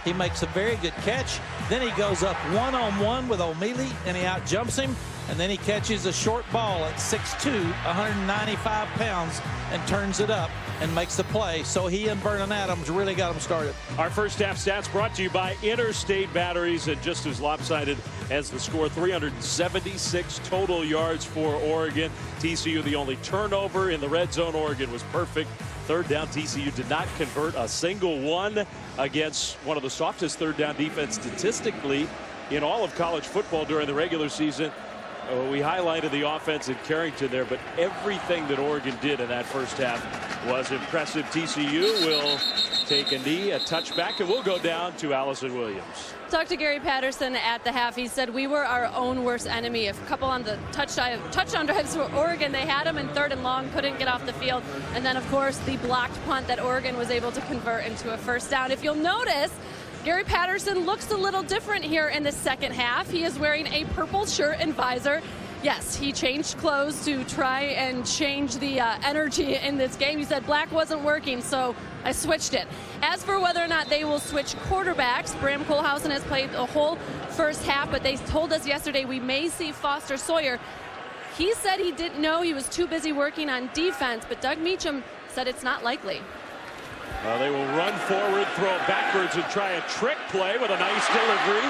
He makes a very good catch. Then he goes up one-on-one with O'Mealy, and he out-jumps him. And then he catches a short ball at 6'2", 195 pounds, and turns it up and makes the play. So he and Vernon Adams really got him started. Our first half stats brought to you by Interstate Batteries, and just as lopsided as the score, 376 total yards for Oregon. TCU, the only turnover in the red zone. Oregon was perfect. Third down, TCU did not convert a single one against one of the softest third down defense statistically in all of college football during the regular season. We highlighted the offense in Carrington there, but everything that Oregon did in that first half was impressive. TCU will take a knee, a touchback, and we'll go down to Allison Williams. Talked to Gary Patterson at the half. He said we were our own worst enemy. A couple on the touchdown drives for Oregon. They had him in 3rd and long, couldn't get off the field. And then, of course, the blocked punt that Oregon was able to convert into a first down. If you'll notice, Gary Patterson looks a little different here in the second half. He is wearing a purple shirt and visor. Yes, he changed clothes to try and change the energy in this game. He said black wasn't working, so I switched it. As for whether or not they will switch quarterbacks, Bram Kohlhausen has played the whole first half, but they told us yesterday we may see Foster Sawyer. He said he didn't know, he was too busy working on defense, but Doug Meacham said it's not likely. They will run forward, throw backwards, and try a trick play with a nice delivery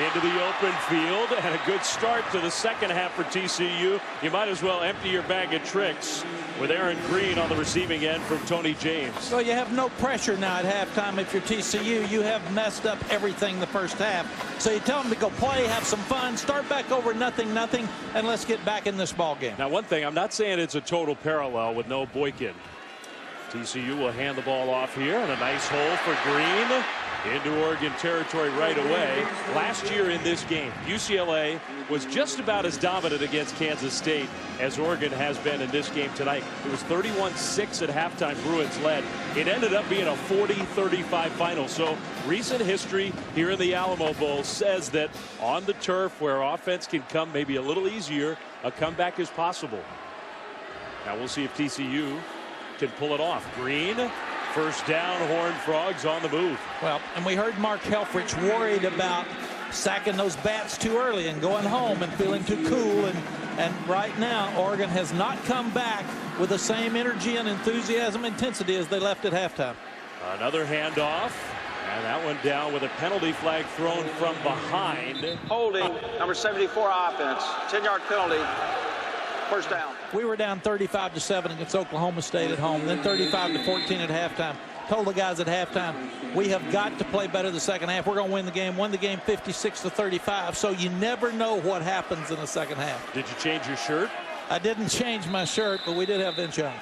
into the open field, and a good start to the second half for TCU. You might as well empty your bag of tricks with Aaron Green on the receiving end from Tony James. So you have no pressure now at halftime if you're TCU. You have messed up everything the first half. So you tell them to go play, have some fun, start back over 0-0, and let's get back in this ball game. Now, one thing, I'm not saying it's a total parallel with no Boykin. TCU will hand the ball off here, and a nice hole for Green into Oregon territory right away. Last year in this game, UCLA was just about as dominant against Kansas State as Oregon has been in this game tonight. It was 31-6 at halftime. Bruins led. It ended up being a 40-35 final. So recent history here in the Alamo Bowl says that on the turf where offense can come maybe a little easier, a comeback is possible. Now we'll see if TCU can pull it off. Green, first down, Horned Frogs on the move. Well, and we heard Mark Helfrich worried about sacking those bats too early and going home and feeling too cool. And right now, Oregon has not come back with the same energy and enthusiasm, intensity as they left at halftime. Another handoff, and that one down with a penalty flag thrown from behind. Holding, number 74 offense, 10-yard penalty. First down. We were down 35-7 against Oklahoma State at home, then 35-14 at halftime. Told the guys at halftime, we have got to play better the second half. We're going to win the game. Won the game 56-35. So you never know what happens in the second half. Did you change your shirt? I didn't change my shirt, but we did have Vince Young.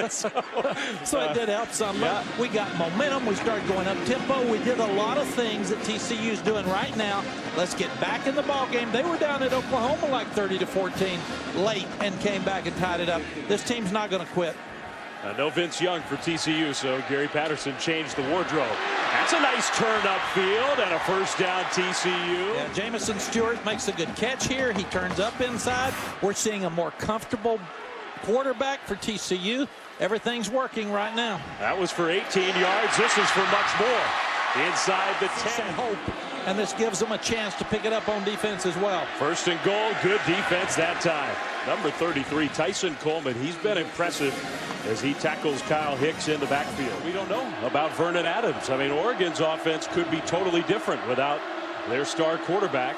So it did help some. Yeah. We got momentum. We started going up tempo. We did a lot of things that TCU's doing right now. Let's get back in the ball game. They were down at Oklahoma like 30-14 late and came back and tied it up. This team's not going to quit. No Vince Young for TCU, so Gary Patterson changed the wardrobe. That's a nice turn upfield and a first down TCU. Yeah, Jamison Stewart makes a good catch here. He turns up inside. We're seeing a more comfortable quarterback for TCU. Everything's working right now. That was for 18 yards. This is for much more. Inside the 10. Hope. And this gives them a chance to pick it up on defense as well. First and goal. Good defense that time. Number 33, Tyson Coleman. He's been impressive as he tackles Kyle Hicks in the backfield. We don't know about Vernon Adams. I mean, Oregon's offense could be totally different without their star quarterback.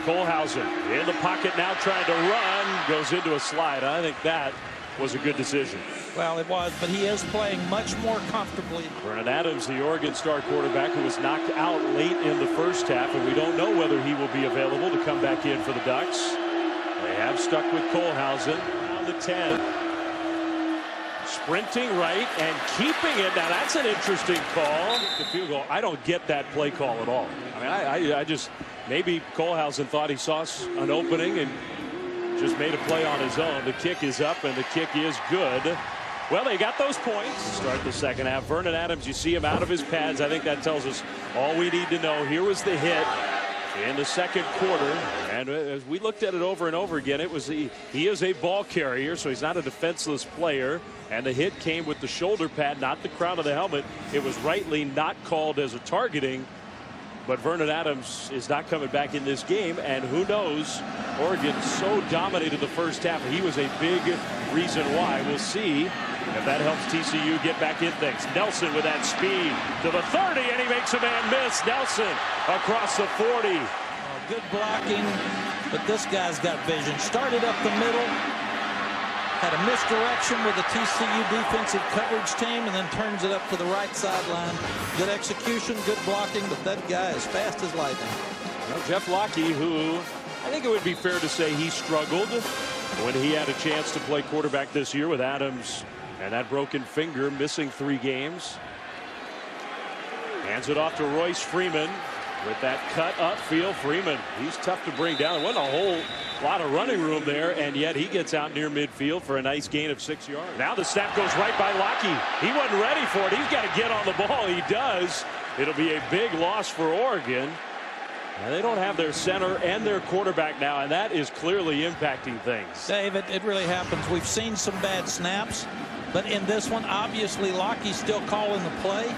Kohlhausen in the pocket now trying to run. Goes into a slide. I think that was a good decision. Well, it was, but he is playing much more comfortably. Vernon Adams, the Oregon star quarterback, who was knocked out late in the first half, and we don't know whether he will be available to come back in for the Ducks. They have stuck with Kohlhausen on the 10. Sprinting right and keeping it. Now that's an interesting call. The field goal. I don't get that play call at all. I mean, I just, maybe Kohlhausen thought he saw an opening and just made a play on his own. The kick is up and the kick is good. Well, they got those points. Start the second half. Vernon Adams, you see him out of his pads. I think that tells us all we need to know. Here was the hit in the second quarter, and as we looked at it over and over again, it was he is a ball carrier, so he's not a defenseless player, and the hit came with the shoulder pad, not the crown of the helmet. It was rightly not called as a targeting, but Vernon Adams is not coming back in this game, and who knows, Oregon so dominated the first half. He was a big reason why. We'll see if that helps TCU get back in things. Nelson with that speed to the 30, and he makes a man miss. Nelson across the 40. Good blocking, but this guy's got vision. Started up the middle, had a misdirection with the TCU defensive coverage team, and then turns it up to the right sideline. Good execution, good blocking, but that guy is fast as lightning. Well, Jeff Locke, who I think it would be fair to say he struggled when he had a chance to play quarterback this year with Adams and that broken finger, missing 3 games. Hands it off to Royce Freeman with that cut upfield. Freeman, he's tough to bring down. There wasn't a whole lot of running room there, and yet he gets out near midfield for a nice gain of 6 yards. Now the snap goes right by Locke. He wasn't ready for it. He's got to get on the ball. He does. It'll be a big loss for Oregon. And they don't have their center and their quarterback now, and that is clearly impacting things. Dave, it really happens. We've seen some bad snaps, but in this one, obviously, Lockheed's still calling the play.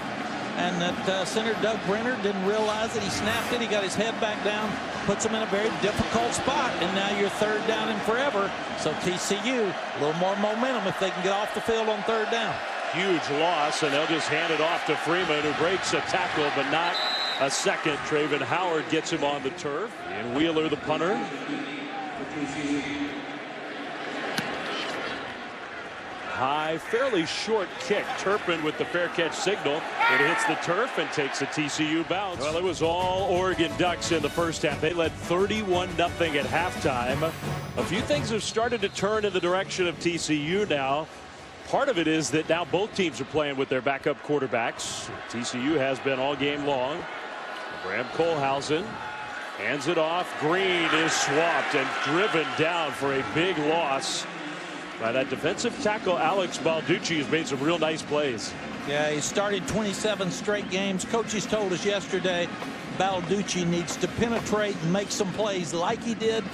And that center, Doug Brenner, didn't realize that he snapped it. He got his head back down, puts him in a very difficult spot, and now you're third down and forever. So TCU, a little more momentum if they can get off the field on third down. Huge loss, and they'll just hand it off to Freeman, who breaks a tackle, but not a second. Traven Howard gets him on the turf, and Wheeler, the punter. High, fairly short kick. Turpin with the fair catch signal. It hits the turf and takes a TCU bounce. Well, it was all Oregon Ducks in the first half. They led 31-0 at halftime. A few things have started to turn in the direction of TCU now. Part of it is that now both teams are playing with their backup quarterbacks. TCU has been all game long. Graham Kohlhausen hands it off. Green is swamped and driven down for a big loss by that defensive tackle. Alex Balducci has made some real nice plays. Yeah, he started 27 straight games. Coaches told us yesterday Balducci needs to penetrate and make some plays like he did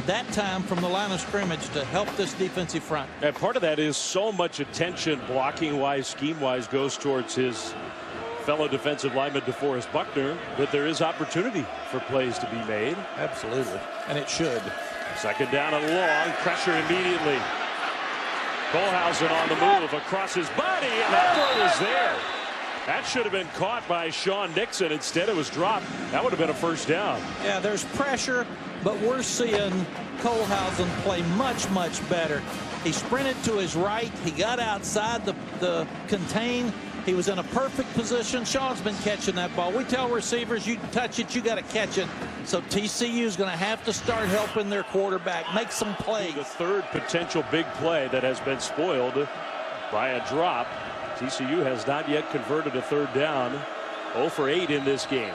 that time from the line of scrimmage to help this defensive front. And part of that is so much attention, blocking-wise, scheme-wise, goes towards his fellow defensive lineman DeForest Buckner, but there is opportunity for plays to be made. Absolutely, and it should. Second down and long, pressure immediately. Kohlhausen on the move across his body, and that throw was there. That should have been caught by Sean Nixon. Instead, it was dropped. That would have been a first down. Yeah, there's pressure, but we're seeing Kohlhausen play much, much better. He sprinted to his right. He got outside the contain, He was in a perfect position. Sean's been catching that ball. We tell receivers, you touch it, you got to catch it. So TCU is going to have to start helping their quarterback make some plays. The third potential big play that has been spoiled by a drop. TCU has not yet converted a third down. 0 for 8 in this game.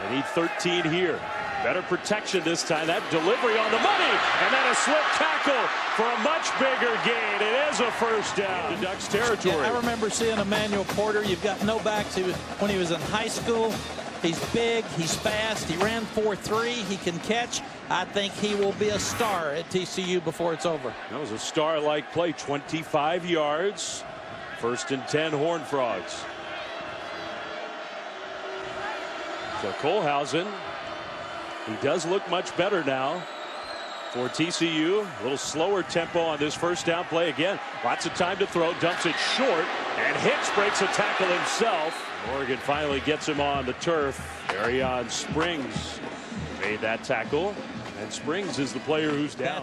They need 13 here. Better protection this time. That delivery on the money, and then a slip tackle for a much bigger gain. It is a first down. The Ducks territory. Yeah, I remember seeing Emmanuel Porter. You've got no backs. When he was in high school. He's big. He's fast. He ran 4.3. He can catch. I think he will be a star at TCU before it's over. That was a star-like play. 25 yards. 1st and 10, Horned Frogs. So Kohlhausen, he does look much better now for TCU. A little slower tempo on this first down play. Again, lots of time to throw. Dumps it short. And Hicks breaks a tackle himself. Oregon finally gets him on the turf. Arion Springs made that tackle. And Springs is the player who's down.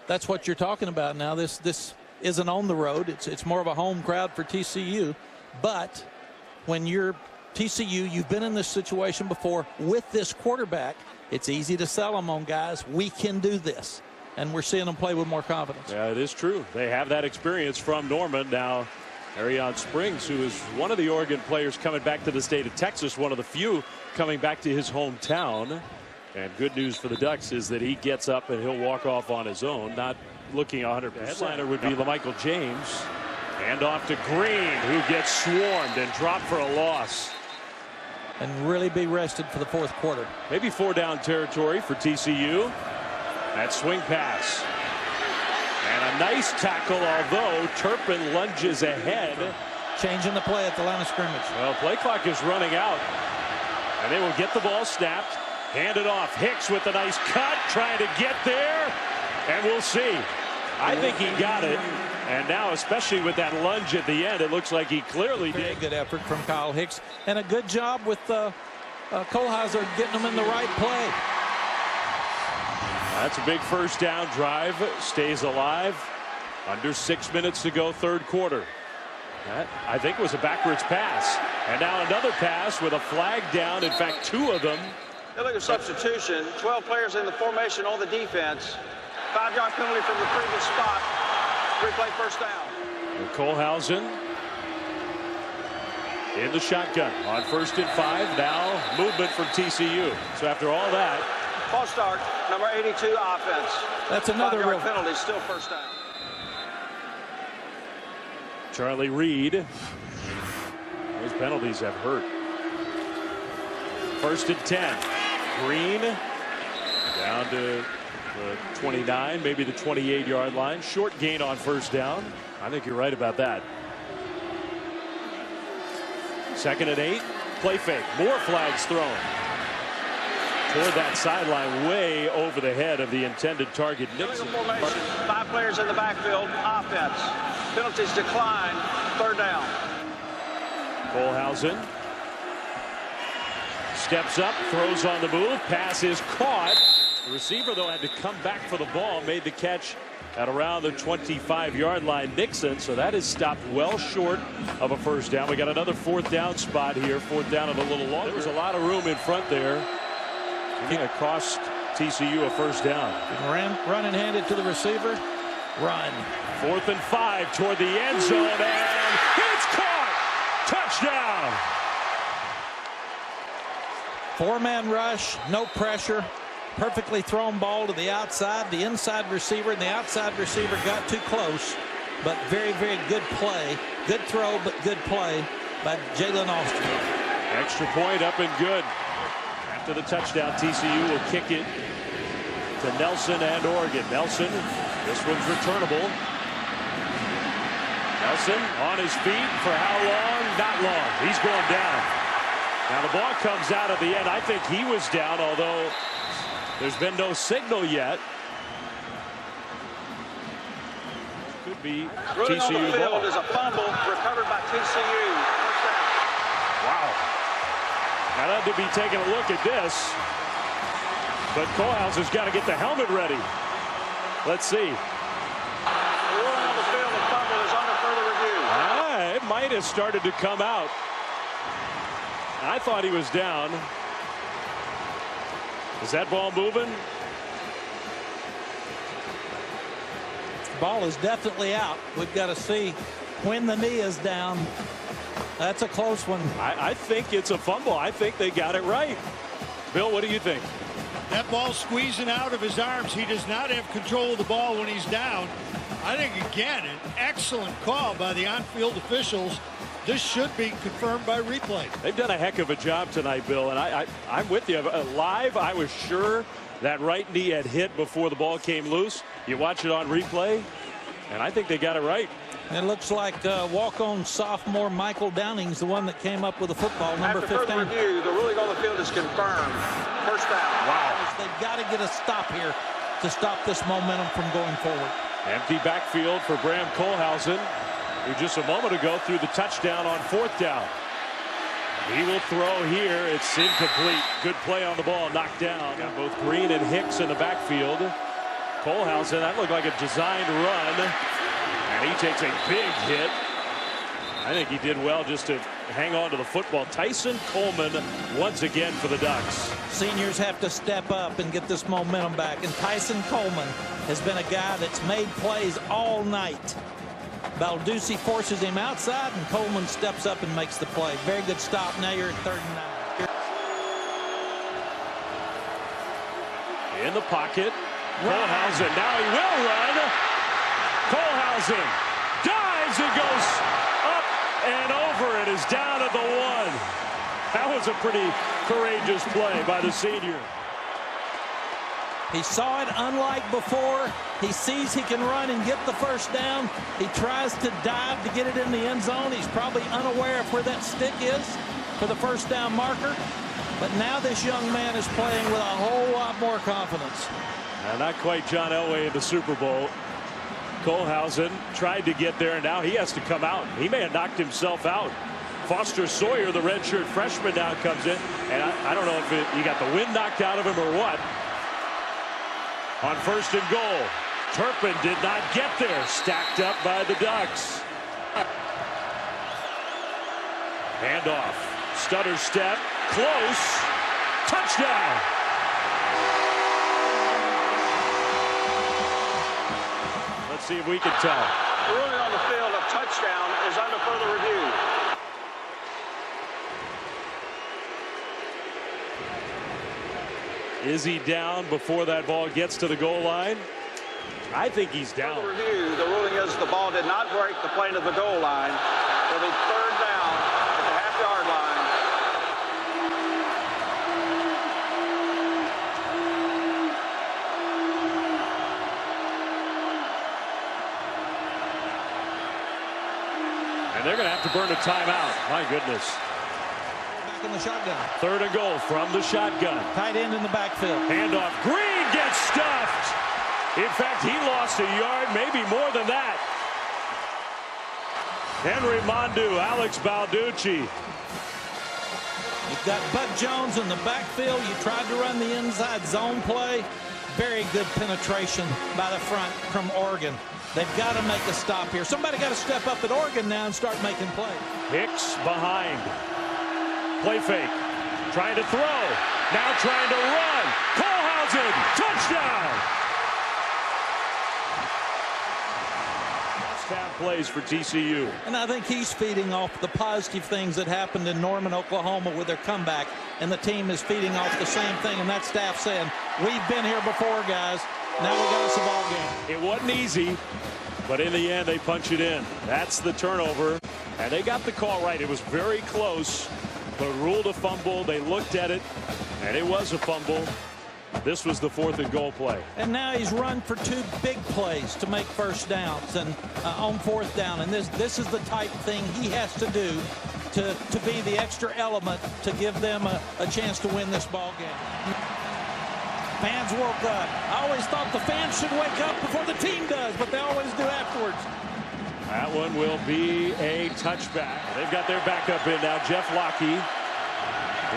That's what you're talking about now. This isn't on the road. It's more of a home crowd for TCU. But when you're TCU, you've been in this situation before with this quarterback. It's easy to sell them on guys. We can do this. And we're seeing them play with more confidence. Yeah, it is true. They have that experience from Norman. Now, Arion Springs, who is one of the Oregon players coming back to the state of Texas, one of the few coming back to his hometown. And good news for the Ducks is that he gets up and he'll walk off on his own, not looking 100%. The headliner would be LaMichael James. Hand off to Green, who gets swarmed and dropped for a loss. And really be rested for the fourth quarter. Maybe 4-down territory for TCU. That swing pass. And a nice tackle, although Turpin lunges ahead. Changing the play at the line of scrimmage. Well, play clock is running out. And they will get the ball snapped. Hand it off. Hicks with a nice cut, trying to get there. And we'll see. I think he got it. And now, especially with that lunge at the end, it looks like he clearly did. Very good effort from Kyle Hicks. And a good job with Kohlhausen getting them in the right play. That's a big first down drive. Stays alive. Under 6 minutes to go, third quarter. That, I think, was a backwards pass. And now another pass with a flag down. In fact, 2 of them. Illegal substitution. 12 players in the formation on the defense. 5-yard penalty from the previous spot. 3-play first down. And Kohlhausen in the shotgun on 1st and 5. Now movement from TCU. So after all that. False start, number 82 offense. That's another real penalty, still first down. Charlie Reed. Those penalties have hurt. 1st and 10. Green down to the 29, maybe the 28-yard line. Short gain on first down. I think you're right about that. 2nd and 8. Play fake. More flags thrown. Toward that sideline, way over the head of the intended target. Nixon. Formation. 5 players in the backfield. Offense. Penalties decline. 3rd down. Kohlhausen steps up, throws on the move. Pass is caught. The receiver, though, had to come back for the ball. Made the catch at around the 25-yard line. Nixon. So that is stopped well short of a first down. We got another 4th down spot here. 4th down and a little longer. There was a lot of room in front there. I think it cost TCU a first down. Run and hand it to the receiver. Run. 4th and 5 toward the end zone, and it's caught. Touchdown. 4-man rush, no pressure. Perfectly thrown ball to the outside. The inside receiver and the outside receiver got too close. But very, very good play. Good throw, but good play by Jalen Austin. Extra point up and good. After the touchdown, TCU will kick it to Nelson and Oregon. Nelson, this one's returnable. Nelson on his feet for how long? Not long. He's going down. Now the ball comes out at the end. I think he was down, although there's been no signal yet. Could be Running TCU on the field ball. is a fumble recovered by TCU. First down. Wow. Now that to be taking a look at this. But Kohlhausen's got to get the helmet ready. Let's see. The ruling on the field, the fumble is under further review. It might have started to come out. I thought he was down. Is that ball moving? Ball is definitely out. We've got to see when the knee is down. That's a close one. I think it's a fumble. I think they got it right. Bill, what do you think? That ball squeezing out of his arms. He does not have control of the ball when he's down. I think, again, an excellent call by the on-field officials. This should be confirmed by replay. They've done a heck of a job tonight, Bill, and I'm with you. Live, I was sure that right knee had hit before the ball came loose. You watch it on replay, and I think they got it right. It looks like walk-on sophomore Michael Downing's the one that came up with the football, number 15. After further review, the ruling on the field is confirmed. First down. Wow. They've got to get a stop here to stop this momentum from going forward. Empty backfield for Bram Kohlhausen, who just a moment ago threw the touchdown on 4th down. He will throw here. It's incomplete. Good play on the ball, knocked down. Got both Green and Hicks in the backfield. Kohlhausen, that looked like a designed run. And he takes a big hit. I think he did well just to hang on to the football. Tyson Coleman once again for the Ducks. Seniors have to step up and get this momentum back. And Tyson Coleman has been a guy that's made plays all night. Baldussi forces him outside, and Coleman steps up and makes the play. Very good stop. Now you're at 3rd and 9. In the pocket. Kohlhausen. Now he will run. Kohlhausen dives and goes up and over. It is down at the 1. That was a pretty courageous play by the senior. He saw it unlike before. He sees he can run and get the first down. He tries to dive to get it in the end zone. He's probably unaware of where that stick is for the first down marker. But now this young man is playing with a whole lot more confidence. Not quite John Elway in the Super Bowl. Kohlhausen tried to get there, and now he has to come out. He may have knocked himself out. Foster Sawyer, the redshirt freshman, now comes in, and I don't know if he got the wind knocked out of him or what. On 1st and goal, Turpin did not get there. Stacked up by the Ducks. Handoff. Stutter step. Close. Touchdown. Let's see if we can tell. The ruling on the field of touchdown is under further review. Is he down before that ball gets to the goal line? I think he's down. Further review, the ruling is the ball did not break the plane of the goal line. It'll be 3rd down at the half-yard line. And they're going to have to burn a timeout. My goodness. Back in the shotgun. 3rd and goal from the shotgun. Tight end in the backfield. Handoff. Green gets stuffed. In fact, he lost a yard, maybe more than that. Henry Mondu, Alex Balducci. You've got Bud Jones in the backfield. You tried to run the inside zone play. Very good penetration by the front from Oregon. They've got to make a stop here. Somebody got to step up at Oregon now and start making plays. Hicks behind. Play fake. Trying to throw. Now trying to run. Kohlhausen. Touchdown. Half plays for TCU. And I think he's feeding off the positive things that happened in Norman, Oklahoma with their comeback. And the team is feeding off the same thing. And that staff saying, we've been here before, guys. Now we got us a ball game. It wasn't easy, but in the end, they punch it in. That's the turnover. And they got the call right. It was very close, but ruled a fumble. They looked at it, and it was a fumble. This was the 4th and goal play. And now he's run for 2 big plays to make first downs and on 4th down. And this is the type thing he has to do to be the extra element to give them a chance to win this ball game. Fans woke up. I always thought the fans should wake up before the team does, but they always do afterwards. That one will be a touchback. They've got their backup in now. Jeff Lockie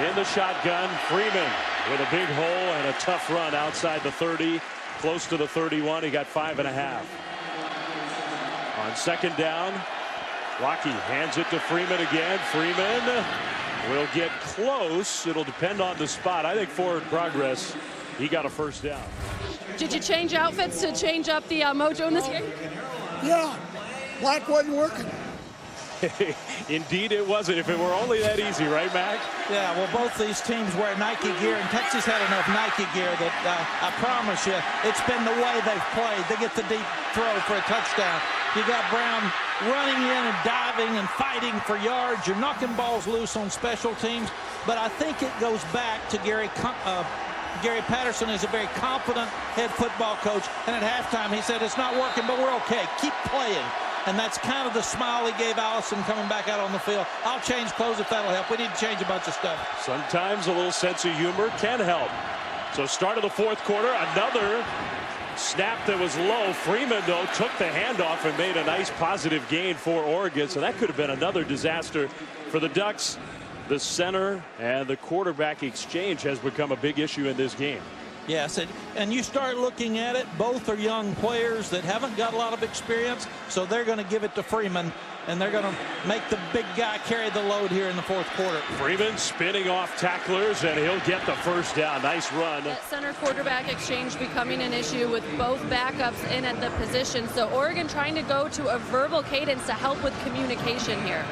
in the shotgun. Freeman with a big hole and a tough run outside the 30, close to the 31. He got 5.5. On 2nd down, Lockie hands it to Freeman again. Freeman will get close. It'll depend on the spot. I think forward progress. He got a first down. Did you change outfits to change up the mojo in this game? Yeah, black wasn't working. Indeed it wasn't. If it were only that easy, right, Mac? Yeah, well, both these teams wear Nike gear, and Texas had enough Nike gear that I promise you, it's been the way they've played. They get the deep throw for a touchdown. You got Brown running in and diving and fighting for yards. You're knocking balls loose on special teams, but I think it goes back to Gary Patterson is a very confident head football coach, and at halftime he said, it's not working, but we're okay. Keep playing. And that's kind of the smile he gave Allison coming back out on the field. I'll change clothes if that'll help. We need to change a bunch of stuff. Sometimes a little sense of humor can help. So start of the fourth quarter, another snap that was low. Freeman, though, took the handoff and made a nice positive gain for Oregon. So that could have been another disaster for the Ducks. The center and the quarterback exchange has become a big issue in this game. Yes, and you start looking at it, both are young players that haven't got a lot of experience, so they're going to give it to Freeman, and they're going to make the big guy carry the load here in the fourth quarter. Freeman spinning off tacklers, and he'll get the first down. Nice run. That center quarterback exchange becoming an issue with both backups in at the position, so Oregon trying to go to a verbal cadence to help with communication here.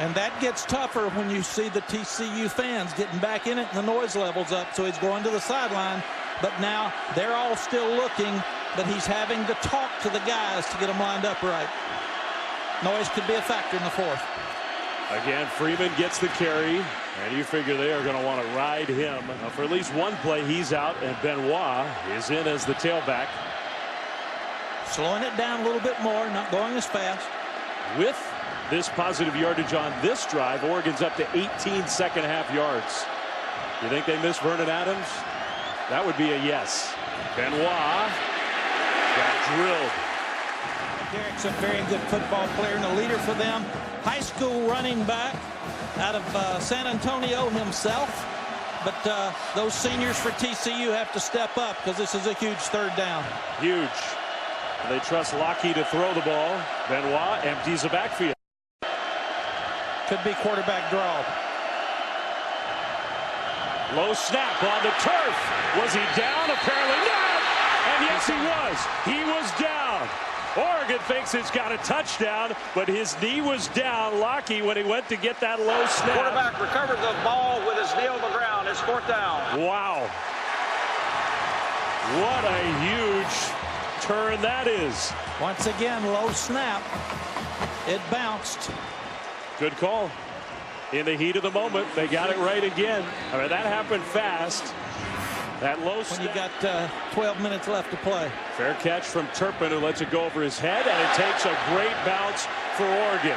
And that gets tougher when you see the TCU fans getting back in it and the noise levels up. So he's going to the sideline, but now they're all still looking, but he's having to talk to the guys to get them lined up right. Noise could be a factor in the fourth. Again, Freeman gets the carry, and you figure they are going to want to ride him. For at least one play, he's out, and Benoit is in as the tailback. Slowing it down a little bit more, not going as fast. With this positive yardage on this drive, Oregon's up to 18 second half yards. You think they miss Vernon Adams? That would be a yes. Benoit got drilled. Derek's a very good football player and a leader for them. High school running back out of San Antonio himself. But those seniors for TCU have to step up because this is a huge third down. Huge. They trust Lockie to throw the ball. Benoit empties the backfield. Could be quarterback draw. Low snap on the turf. Was he down? Apparently not. And yes, he was. He was down. Oregon thinks it's got a touchdown, but his knee was down. Lockie, when he went to get that low snap. Quarterback recovered the ball with his knee on the ground. It's fourth down. Wow. What a huge turn that is. Once again, low snap. It bounced. Good call. In the heat of the moment, they got it right again. I mean, that happened fast. That low snap. When you got 12 minutes left to play. Fair catch from Turpin, who lets it go over his head, and it takes a great bounce for Oregon.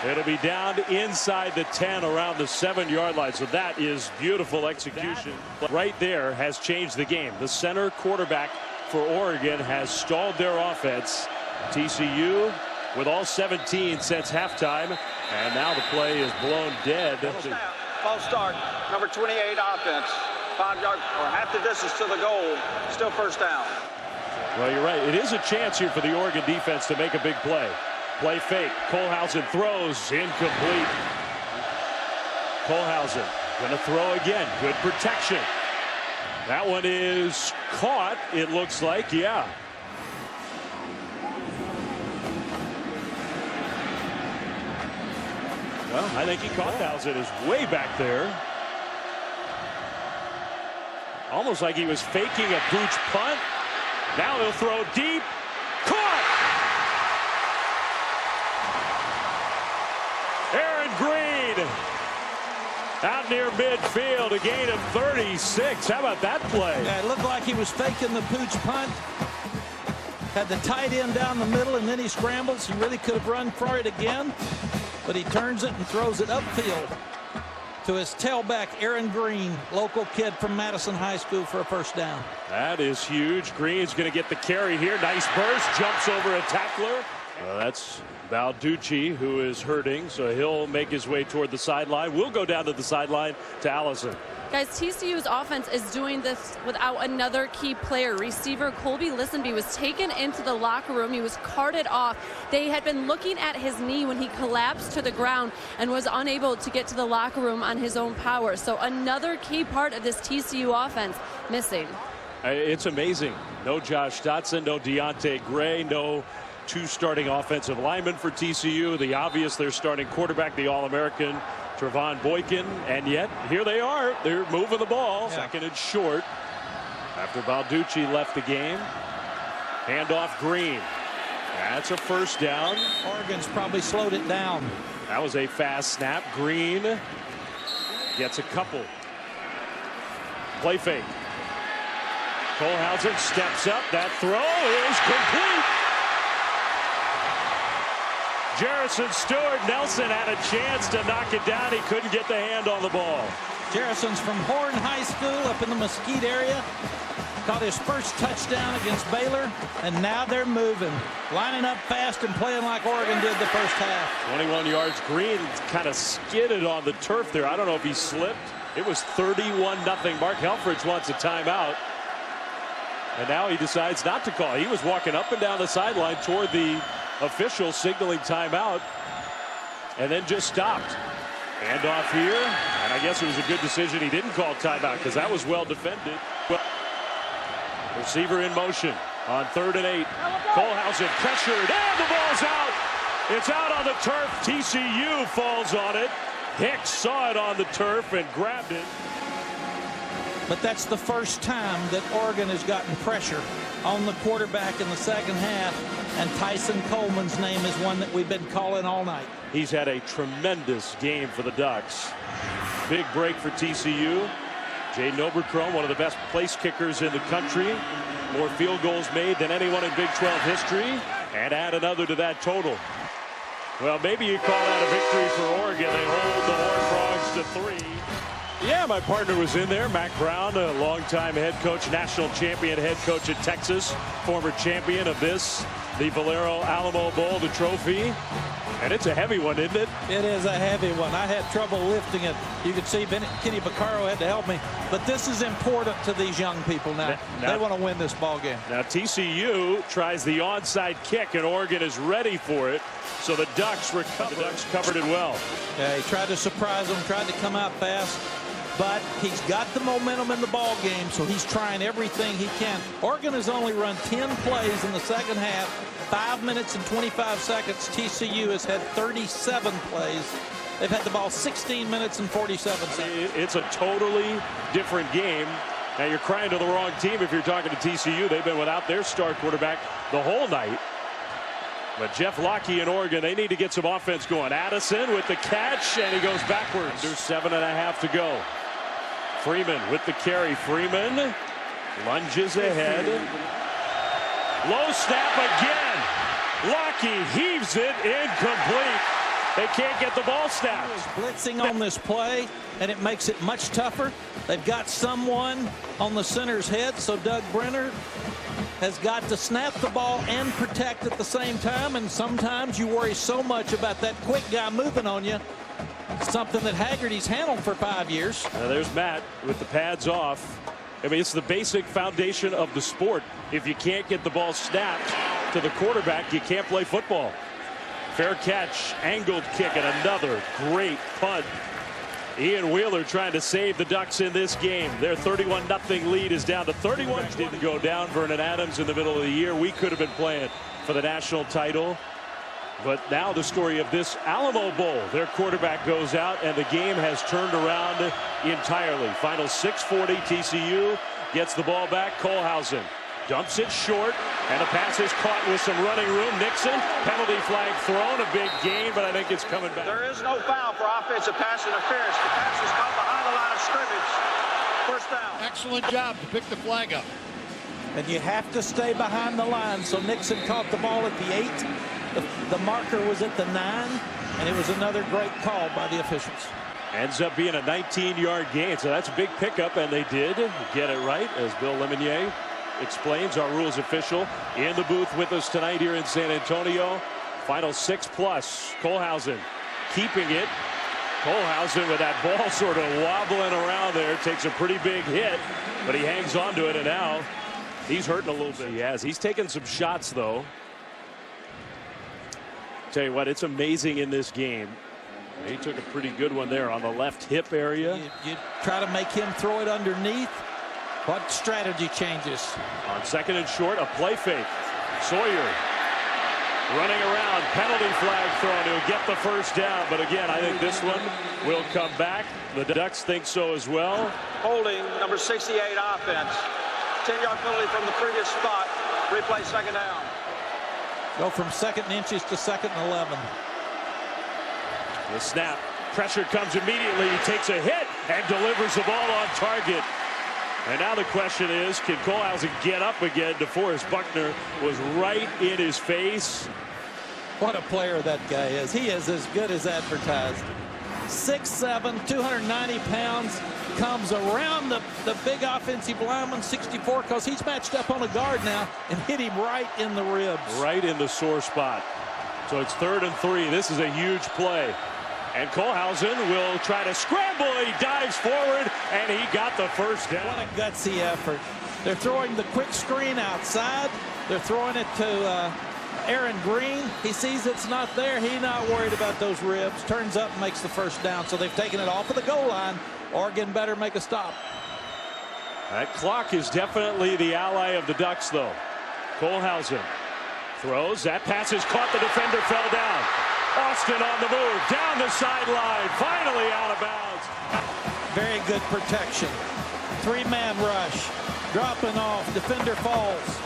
It'll be down inside the 10 around the 7-yard line. So that is beautiful execution. Right there has changed the game. The center quarterback for Oregon has stalled their offense. TCU with all 17 since halftime, and now the play is blown dead. False start. Number 28 offense. 5 yards or half the distance to the goal. Still first down. Well, you're right. It is a chance here for the Oregon defense to make a big play. Play fake. Kohlhausen throws. Incomplete. Kohlhausen going to throw again. Good protection. That one is caught, it looks like. Yeah. Well, I think he caught Kohlhausen is way back there. Almost like he was faking a Booch punt. Now he'll throw deep. Caught! Aaron Green out near midfield, a gain of 36. How about that play? Yeah, it looked like he was faking the Booch punt. Had the tight end down the middle, and then he scrambles. He really could have run for it again, but he turns it and throws it upfield to his tailback, Aaron Green, local kid from Madison High School, for a first down. That is huge. Green's going to get the carry here. Nice burst, jumps over a tackler. That's Balducci, who is hurting, so he'll make his way toward the sideline. We'll go down to the sideline to Allison. Guys, TCU's offense is doing this without another key player. Receiver Colby Listenby was taken into the locker room. He was carted off. They had been looking at his knee when he collapsed to the ground and was unable to get to the locker room on his own power. So another key part of this TCU offense missing. It's amazing. No Josh Dotson, no Deontay Gray, no two starting offensive linemen for TCU. The obvious, their starting quarterback, the All-American Trevon Boykin, and yet here they are. They're moving the ball. Yeah. Second and short after Balducci left the game. Handoff Green. That's a first down. Oregon's probably slowed it down. That was a fast snap. Green gets a couple. Play fake. Kohlhausen steps up. That throw is complete. Jerrison Stewart Nelson had a chance to knock it down. He couldn't get the hand on the ball. Jerrison's from Horn High School up in the Mesquite area. Caught his first touchdown against Baylor, and now they're moving, lining up fast and playing like Oregon did the first half. 21 yards. Green kind of skidded on the turf there. I don't know if he slipped. It was 31-0. Mark Helfrich wants a timeout, and now he decides not to call. He was walking up and down the sideline toward the official signaling timeout, and then just stopped. Handoff here, and I guess it was a good decision he didn't call timeout because that was well defended. Receiver in motion on 3rd and 8. Kohlhausen pressured, and the ball's out. It's out on the turf. TCU falls on it. Hicks saw it on the turf and grabbed it. But that's the first time that Oregon has gotten pressure on the quarterback in the second half, and Tyson Coleman's name is one that we've been calling all night. He's had a tremendous game for the Ducks. Big break for TCU. Jaden Oberchrome, one of the best place kickers in the country. More field goals made than anyone in Big 12 history, and add another to that total. Well, maybe you call that a victory for Oregon. They hold the Horned Frogs to 3. Yeah, my partner was in there, Mac Brown, a longtime head coach, national champion head coach at Texas, former champion of this, the Valero Alamo Bowl, the trophy. And it's a heavy one, isn't it? It is a heavy one. I had trouble lifting it. You can see Kenny Vaccaro had to help me. But this is important to these young people now. They want to win this ball game. Now TCU tries the onside kick, and Oregon is ready for it. So the Ducks recover. The Ducks covered it well. Yeah, he tried to surprise them, tried to come out fast. But he's got the momentum in the ball game, so he's trying everything he can. Oregon has only run 10 plays in the second half, 5 minutes and 25 seconds. TCU has had 37 plays. They've had the ball 16 minutes and 47 seconds. It's a totally different game. Now you're crying to the wrong team if you're talking to TCU. They've been without their star quarterback the whole night. But Jeff Locke in Oregon, they need to get some offense going. Addison with the catch, and he goes backwards. There's 7.5 to go. Freeman with the carry. Freeman lunges ahead. Low snap again. Locke heaves it incomplete. They can't get the ball snapped. Blitzing on this play, and it makes it much tougher. They've got someone on the center's head, so Doug Brenner has got to snap the ball and protect at the same time, and sometimes you worry so much about that quick guy moving on you. Something that Haggerty's handled for 5 years. There's Matt with the pads off. I mean, it's the basic foundation of the sport. If you can't get the ball snapped to the quarterback, you can't play football. Fair catch, angled kick, and another great punt. Ian Wheeler trying to save the Ducks in this game. Their 31-0 lead is down to 31. Didn't go down. Vernon Adams in the middle of the year. We could have been playing for the national title. But now the story of this Alamo Bowl. Their quarterback goes out, and the game has turned around entirely. Final 6:40. TCU gets the ball back. Kohlhausen dumps it short, and the pass is caught with some running room. Nixon, penalty flag thrown. A big gain, but I think it's coming back. There is no foul for offensive pass interference. The pass is caught behind the line of scrimmage. First down. Excellent job to pick the flag up. And you have to stay behind the line. So Nixon caught the ball at the 8. The marker was at the 9, and it was another great call by the officials. Ends up being a 19-yard gain, so that's a big pickup, and they did get it right, as Bill Lemonnier explains, our rules official, in the booth with us tonight here in San Antonio. Final 6+. Kohlhausen keeping it. Kohlhausen with that ball sort of wobbling around there. Takes a pretty big hit, but he hangs on to it, and now he's hurting a little bit. He has. He's taken some shots, though. Tell you what, it's amazing in this game. He took a pretty good one there on the left hip area. You try to make him throw it underneath. What strategy changes? On 2nd and short, a play fake. Sawyer running around, penalty flag thrown. He'll get the first down, but again, I think this one will come back. The Ducks think so as well. Holding number 68 offense. 10-yard penalty from the previous spot. Replay 2nd down. Go from 2nd and inches to 2nd and 11. The snap. Pressure comes immediately. He takes a hit and delivers the ball on target. And now the question is, can Kohlhausen get up again? DeForest Buckner was right in his face. What a player that guy is. He is as good as advertised. 6'7", 290 pounds. Comes around the big offensive lineman, 64, because he's matched up on a guard now and hit him right in the ribs. Right in the sore spot. So it's 3rd and 3. This is a huge play. And Kohlhausen will try to scramble. He dives forward, and he got the first down. What a gutsy effort. They're throwing the quick screen outside. They're throwing it to Aaron Green. He sees it's not there. He's not worried about those ribs. Turns up and makes the first down. So they've taken it off of the goal line. Oregon better make a stop. That clock is definitely the ally of the Ducks, though. Kohlhausen throws. That pass is caught. The defender fell down. Austin on the move, down the sideline, finally out of bounds. Very good protection. 3-man rush, dropping off, defender falls.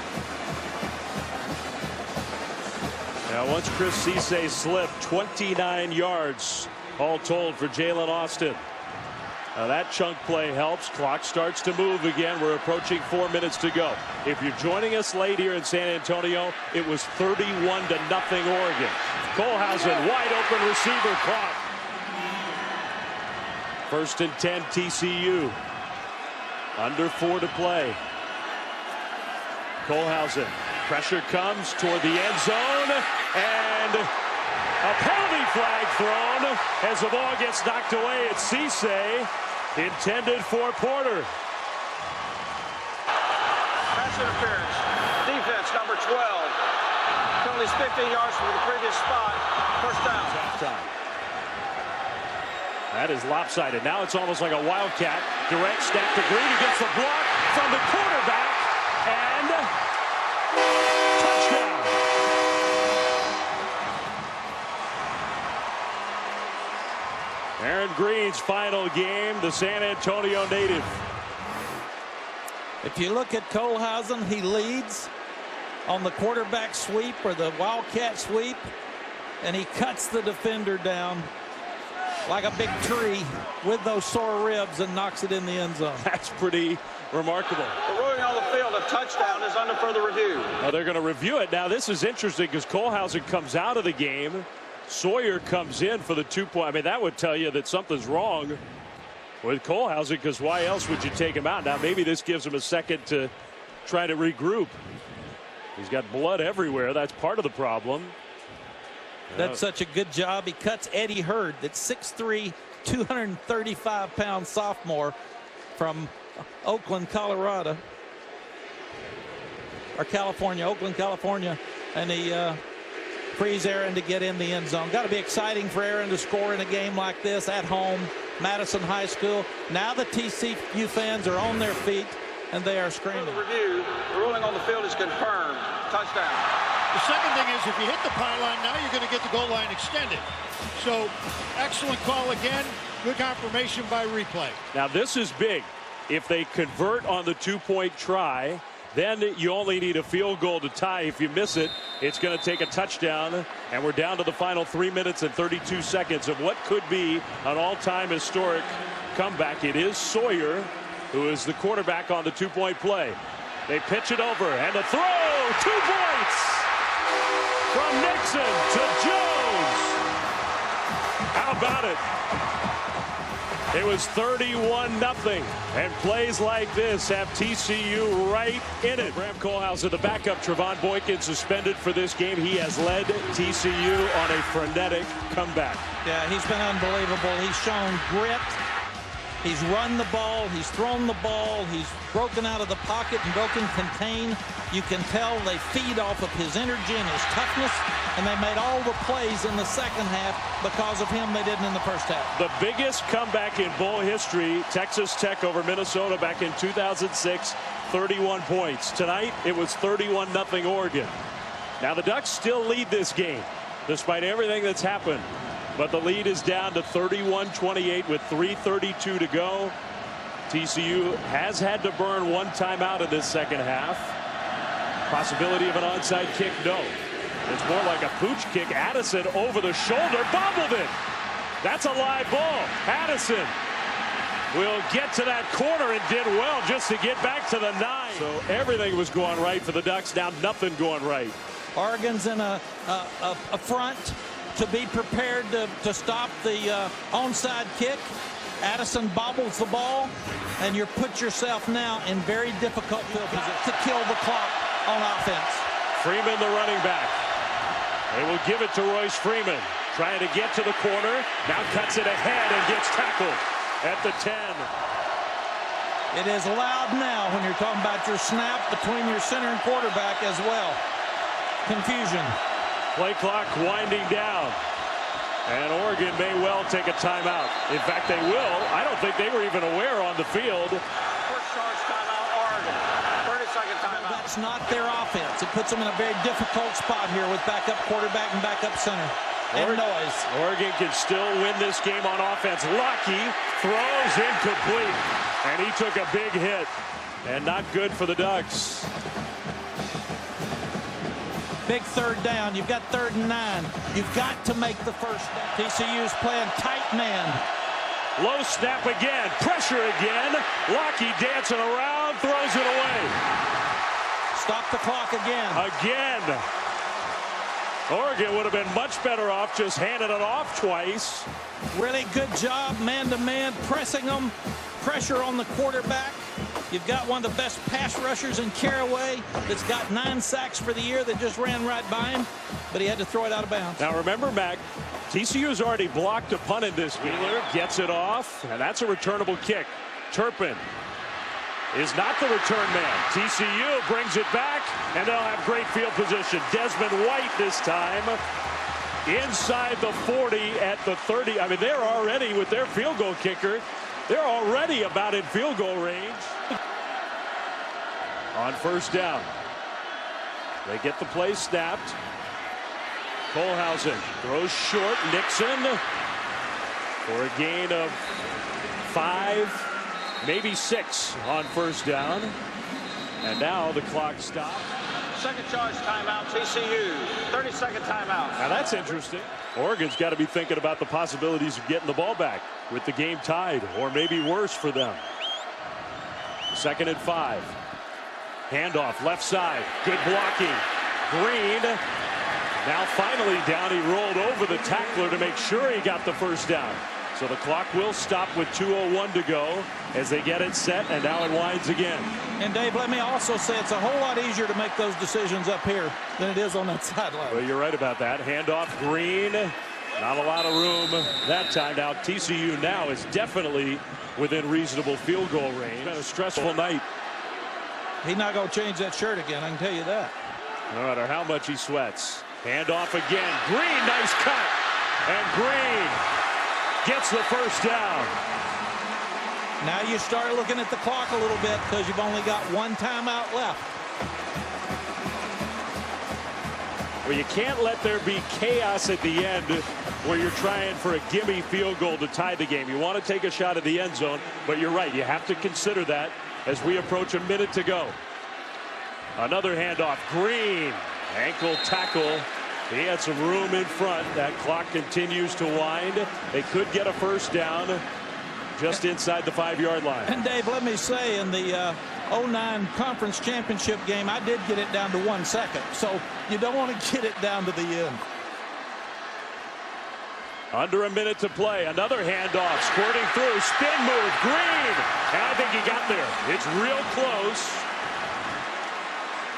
Now once Chris Cisse slipped, 29 yards all told for Jalen Austin. Now that chunk play helps. Clock starts to move again. We're approaching 4 minutes to go. If you're joining us late here in San Antonio, it was 31-0 Oregon. Kohlhausen, wide open receiver, caught. 1st and 10 TCU. Under 4 to play. Kohlhausen, pressure comes toward the end zone, and a penalty flag thrown as the ball gets knocked away. It's Cisse, intended for Porter. Pass interference. Defense number 12. Penalties 15 yards from the previous spot. First down. That is lopsided. Now it's almost like a wildcat. Direct snap to Green. He gets the block from the quarterback. And touchdown. Aaron Green's final game, the San Antonio native. If you look at Kohlhausen, he leads on the quarterback sweep or the wildcat sweep, and he cuts the defender down like a big tree with those sore ribs and knocks it in the end zone. That's pretty remarkable. The ruling on the field, a touchdown, is under further review. Now they're going to review it. Now this is interesting because Kohlhausen comes out of the game. Sawyer comes in for the 2-point. I mean, that would tell you that something's wrong with Kohlhausen, because why else would you take him out? Now maybe this gives him a second to try to regroup. He's got blood everywhere. That's part of the problem. That's such a good job. He cuts Eddie Hurd, that's 6'3", 235-pound sophomore from Oakland, Colorado. Or California, Oakland, California. And he frees Aaron to get in the end zone. Got to be exciting for Aaron to score in a game like this at home, Madison High School. Now the TCU fans are on their feet, and they are screaming. The review, the ruling on the field is confirmed. Touchdown. The second thing is, if you hit the pylon, now you're going to get the goal line extended. So, excellent call again. Good confirmation by replay. Now this is big. If they convert on the 2-point try, then you only need a field goal to tie. If you miss it, it's going to take a touchdown. And we're down to the final 3 minutes and 32 seconds of what could be an all-time historic comeback. It is Sawyer who is the quarterback on the 2-point play. They pitch it over, and the throw, 2 points from Nixon to Jones. How about it? It was 31-0, and plays like this have TCU right in it. Bram Kohlhauser, the backup. Trevon Boykin suspended for this game. He has led TCU on a frenetic comeback. Yeah, he's been unbelievable. He's shown grit. He's run the ball. He's thrown the ball. He's broken out of the pocket and broken contain. You can tell they feed off of his energy and his toughness, and they made all the plays in the second half because of him they didn't in the first half. The biggest comeback in bowl history, Texas Tech over Minnesota back in 2006, 31 points. Tonight, it was 31-0 Oregon. Now, the Ducks still lead this game, despite everything that's happened. But the lead is down to 31-28 with 3:32 to go. TCU has had to burn one timeout in this second half. Possibility of an onside kick? No. It's more like a pooch kick. Addison over the shoulder, bobbled it. That's a live ball. Addison will get to that corner and did well just to get back to the 9. So everything was going right for the Ducks. Now nothing going right. Oregon's in a front to be prepared to stop the onside kick. Addison bobbles the ball, and you put yourself now in very difficult field position to kill the clock on offense. Freeman, the running back. They will give it to Royce Freeman, trying to get to the corner. Now cuts it ahead and gets tackled at the 10. It is loud now when you're talking about your snap between your center and quarterback as well. Confusion. Play clock winding down, and Oregon may well take a timeout. In fact, they will. I don't think they were even aware on the field. First charge timeout, Oregon. 30-second timeout. That's not their offense. It puts them in a very difficult spot here with backup quarterback and backup center. And noise. Oregon can still win this game on offense. Lucky throws incomplete, and he took a big hit, and not good for the Ducks. Big third down. You've got 3rd and 9. You've got to make the first down. TCU's playing tight man. Low snap again. Pressure again. Lockey dancing around. Throws it away. Stop the clock again. Again. Oregon would have been much better off just handing it off twice. Really good job man-to-man pressing them. Pressure on the quarterback. You've got one of the best pass rushers in Caraway that's got 9 sacks for the year that just ran right by him, but he had to throw it out of bounds. Now remember, Mac, TCU's already blocked a punt in this game. Wheeler gets it off, and that's a returnable kick. Turpin is not the return man. TCU brings it back, and they'll have great field position. Desmond White this time inside the 40 at the 30. I mean, they're already, with their field goal kicker, they're already about in field goal range. On first down, they get the play snapped. Kohlhauser throws short. Nixon for a gain of 5, maybe 6 on first down. And now the clock stops. Second charge timeout, TCU. 30-second timeout. Now that's interesting. Oregon's got to be thinking about the possibilities of getting the ball back with the game tied, or maybe worse for them. 2nd and 5. Handoff left side. Good blocking. Green. Now finally down. He rolled over the tackler to make sure he got the first down. So the clock will stop with 2:01 to go as they get it set, and now it winds again. And Dave, let me also say it's a whole lot easier to make those decisions up here than it is on that sideline. Well, you're right about that. Handoff Green. Not a lot of room that time. Now TCU now is definitely within reasonable field goal range. It's been a stressful night. He's not going to change that shirt again, I can tell you that. No matter how much he sweats. Handoff again. Green, nice cut. And Green gets the first down. Now you start looking at the clock a little bit because you've only got 1 timeout left. Well, you can't let there be chaos at the end where you're trying for a gimme field goal to tie the game. You want to take a shot at the end zone, but you're right. You have to consider that as we approach a minute to go. Another handoff. Green, ankle tackle. He had some room in front. That clock continues to wind. They could get a first down just inside the 5-yard line. And Dave, let me say, in the 09 conference championship game, I did get it down to 1 second. So you don't want to get it down to the end. Under a minute to play. Another handoff. Squirting through. Spin move. Green. And I think he got there. It's real close.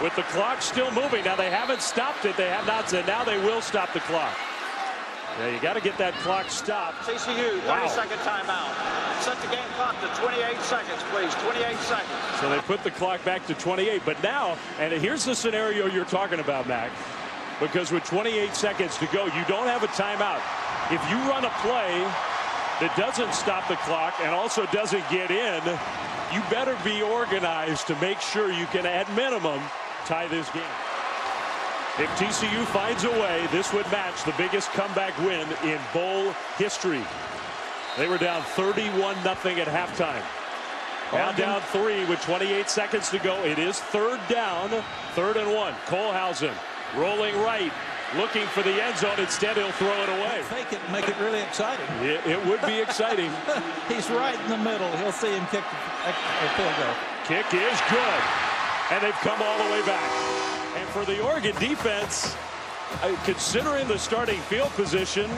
With the clock still moving. Now they haven't stopped it. They have not said. Now they will stop the clock. Yeah, you got to get that clock stopped. TCU, 30-second timeout. Set the game clock to 28 seconds, please. 28 seconds. So they put the clock back to 28. But now, and here's the scenario you're talking about, Mac. Because with 28 seconds to go, you don't have a timeout. If you run a play that doesn't stop the clock and also doesn't get in, you better be organized to make sure you can, at minimum, tie this game. If TCU finds a way, this would match the biggest comeback win in bowl history. They were down 31-0 at halftime. Now down 3 with 28 seconds to go. It is third down, 3rd and 1. Kohlhausen rolling right, looking for the end zone. Instead, he'll throw it away. Fake it and make it really exciting. It would be exciting. He's right in the middle. He'll see him kick a field goal. Kick is good. And they've come all the way back. And for the Oregon defense, considering the starting field position,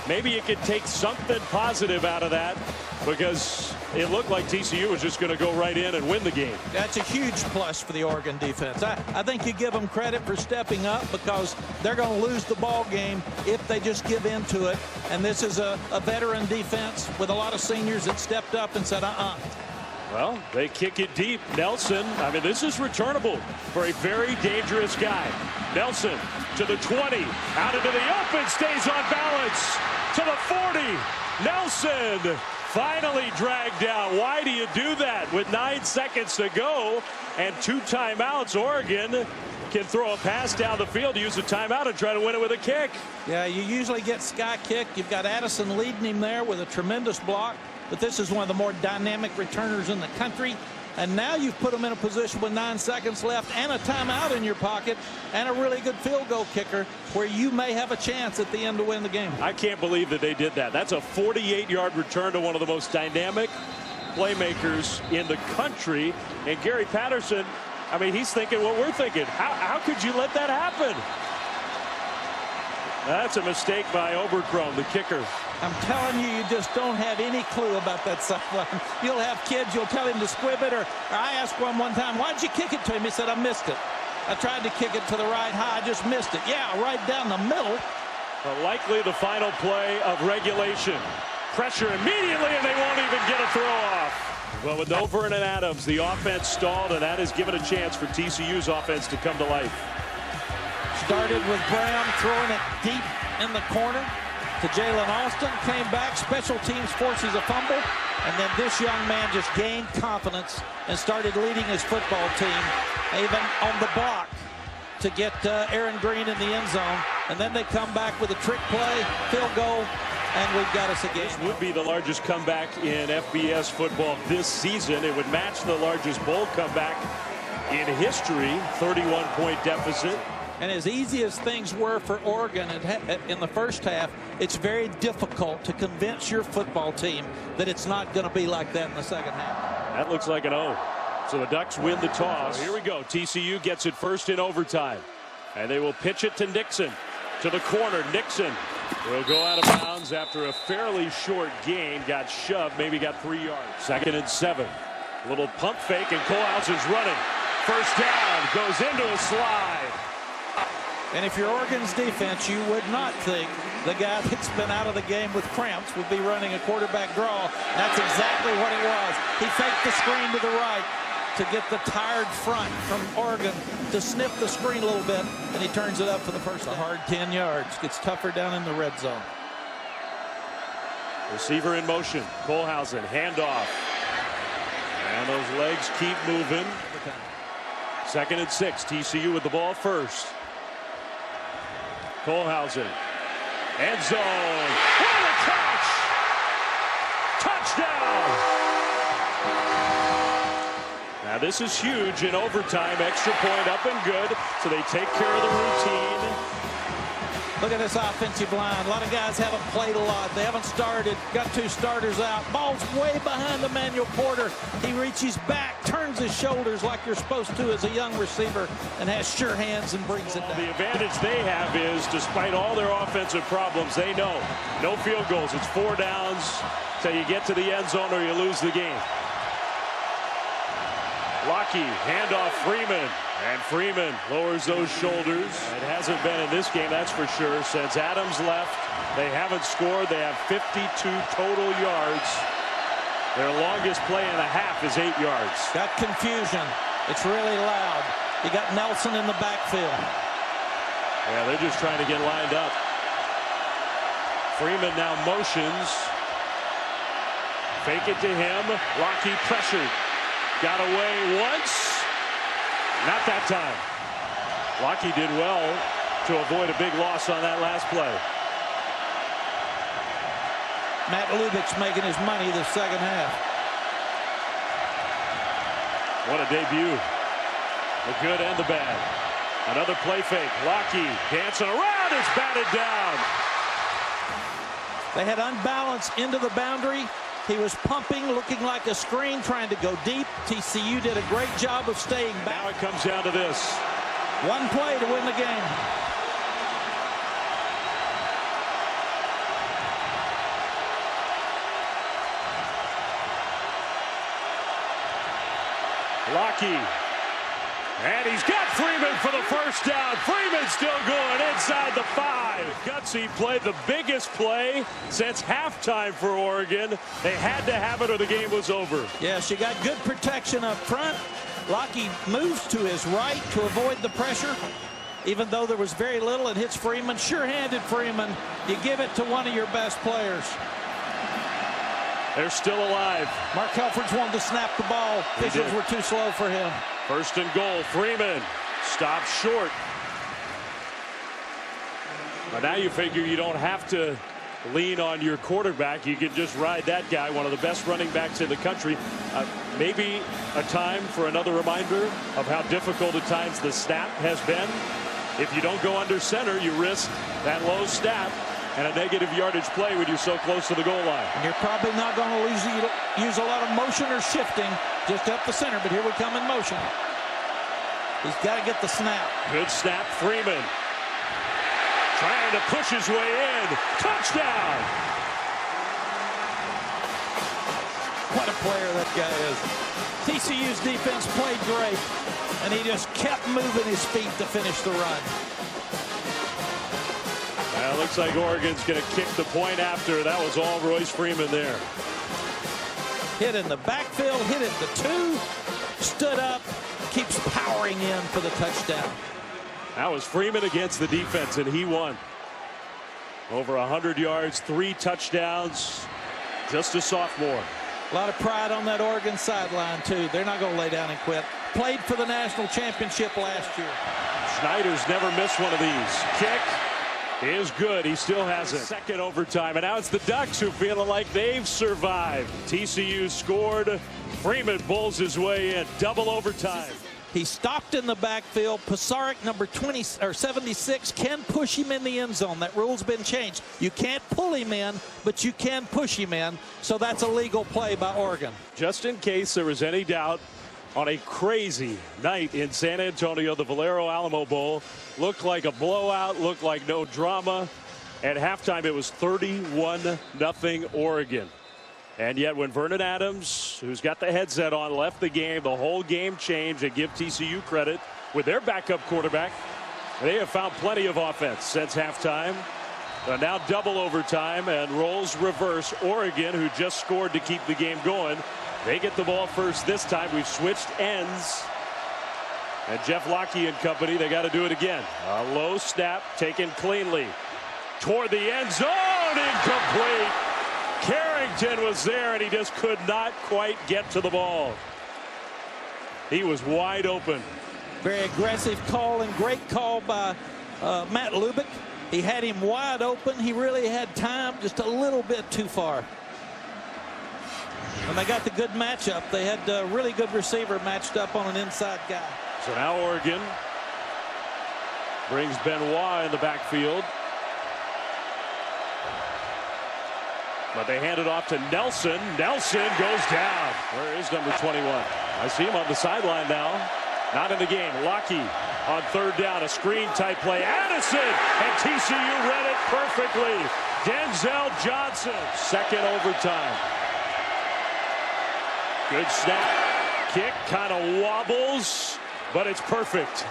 maybe you could take something positive out of that, because it looked like TCU was just going to go right in and win the game. That's a huge plus for the Oregon defense. I think you give them credit for stepping up, because they're going to lose the ball game if they just give in to it. And this is a veteran defense with a lot of seniors that stepped up and said, Well, they kick it deep. Nelson, I mean, this is returnable for a very dangerous guy. Nelson to the 20, out into the open, stays on balance to the 40. Nelson finally dragged down. Why do you do that with 9 seconds to go and 2 timeouts? Oregon can throw a pass down the field, use a timeout, and try to win it with a kick. Yeah, you usually get sky kick. You've got Addison leading him there with a tremendous block. But this is one of the more dynamic returners in the country. And now you've put them in a position with 9 seconds left and a timeout in your pocket and a really good field goal kicker where you may have a chance at the end to win the game. I can't believe that they did that. That's a 48-yard return to one of the most dynamic playmakers in the country. And Gary Patterson, I mean, he's thinking what we're thinking. How could you let that happen? That's a mistake by Oberkrom, the kicker. I'm telling you, you just don't have any clue about that sideline. You'll have kids, you'll tell him to squib it, or I asked one time, why'd you kick it to him? He said, I missed it. I tried to kick it to the right high, I just missed it. Yeah, right down the middle. But likely the final play of regulation. Pressure immediately, and they won't even get a throw off. Well, with no Vernon Adams, the offense stalled, and that has given a chance for TCU's offense to come to life. Started with Brown throwing it deep in the corner to Jalen Austin. Came back. Special teams forces a fumble. And then this young man just gained confidence and started leading his football team, even on the block, to get Aaron Green in the end zone. And then they come back with a trick play, field goal, and we've got us a game. This would be the largest comeback in FBS football this season. It would match the largest bowl comeback in history, 31-point deficit. And as easy as things were for Oregon in the first half, it's very difficult to convince your football team that it's not going to be like that in the second half. That looks like an O. So the Ducks win the toss. Here we go. TCU gets it first in overtime. And they will pitch it to Nixon. To the corner. Nixon will go out of bounds after a fairly short gain. Got shoved. Maybe got 3 yards. 2nd and 7. Little pump fake, and Kohlhausen's running. First down. Goes into a slide. And if you're Oregon's defense, you would not think the guy that's been out of the game with cramps would be running a quarterback draw. That's exactly what it was. He faked the screen to the right to get the tired front from Oregon to sniff the screen a little bit, and he turns it up for the first down. A hard 10 yards. Gets tougher down in the red zone. Receiver in motion. Kohlhausen, handoff. And those legs keep moving. 2nd and 6. TCU with the ball first. Kohlhausen. End zone. What a catch! Touchdown! Now this is huge in overtime. Extra point up and good. So they take care of the routine. Look at this offensive line. A lot of guys haven't played a lot. They haven't started. Got 2 starters out. Ball's way behind Emmanuel Porter. He reaches back, turns his shoulders like you're supposed to as a young receiver, and has sure hands and brings it down. The advantage they have is, despite all their offensive problems, they know no field goals. It's 4 downs till you get to the end zone or you lose the game. Lockey, handoff Freeman. And Freeman lowers those shoulders. It hasn't been in this game, that's for sure. Since Adams left, they haven't scored. They have 52 total yards. Their longest play in a half is 8 yards. Got confusion. It's really loud. You got Nelson in the backfield. Yeah, they're just trying to get lined up. Freeman now motions. Fake it to him. Lockey pressured. Got away once. Not that time. Lockey did well to avoid a big loss on that last play. Matt Lubick's making his money the second half. What a debut. The good and the bad. Another play fake. Lockey dancing around. It's batted down. They had unbalance into the boundary. He was pumping, looking like a screen, trying to go deep. TCU did a great job of staying back. Now it comes down to this. One play to win the game. Lockey. And he's got Freeman for the first down. Freeman still going inside the 5. Gutsy played the biggest play since halftime for Oregon. They had to have it or the game was over. Yes, you got good protection up front. Lockey moves to his right to avoid the pressure, even though there was very little, and hits Freeman. Sure-handed Freeman. You give it to one of your best players. They're still alive. Mark Helfrich wanted to snap the ball. Officials were too slow for him. First and goal. Freeman stops short. But now you figure you don't have to lean on your quarterback. You can just ride that guy, one of the best running backs in the country. Maybe a time for another reminder of how difficult at times the snap has been. If you don't go under center, you risk that low snap and a negative yardage play when you're so close to the goal line. And you're probably not going to use a lot of motion or shifting just up the center, but here we come in motion. He's got to get the snap. Good snap, Freeman. Trying to push his way in. Touchdown! What a player that guy is. TCU's defense played great, and he just kept moving his feet to finish the run. Well, it looks like Oregon's going to kick the point after. That was all Royce Freeman there. Hit in the backfield, hit at the 2, stood up, keeps powering in for the touchdown. That was Freeman against the defense, and he won. Over 100 yards, 3 touchdowns, just a sophomore. A lot of pride on that Oregon sideline, too. They're not going to lay down and quit. Played for the national championship last year. Schneider's never missed one of these. Kick is good. He still has it. Second overtime, and now it's the Ducks who feeling like they've survived. TCU scored. Freeman bulls his way in. Double overtime. He stopped in the backfield. Pasaric, number 76, can push him in the end zone. That rule's been changed. You can't pull him in, but you can push him in. So that's a legal play by Oregon. Just in case there was any doubt, on a crazy night in San Antonio, the Valero Alamo Bowl looked like a blowout, looked like no drama. At halftime, it was 31-0 Oregon. And yet when Vernon Adams, who's got the headset on, left the game, the whole game changed. And give TCU credit with their backup quarterback. They have found plenty of offense since halftime. Now double overtime and roles reverse. Oregon, who just scored to keep the game going, they get the ball first this time. We've switched ends. And Jeff Lockey and company, they got to do it again. A low snap taken cleanly. Toward the end zone, incomplete. Carrington was there, and he just could not quite get to the ball. He was wide open. Very aggressive call, and great call by Matt Lubick. He had him wide open. He really had time, just a little bit too far. And they got the good matchup. They had a really good receiver matched up on an inside guy. So now Oregon brings Benoit in the backfield. But they hand it off to Nelson. Nelson goes down. Where is number 21? I see him on the sideline now. Not in the game. Lucky on third down. A screen type play. Addison, and TCU read it perfectly. Denzel Johnson. Second overtime. Good snap. Kick kind of wobbles, but it's perfect.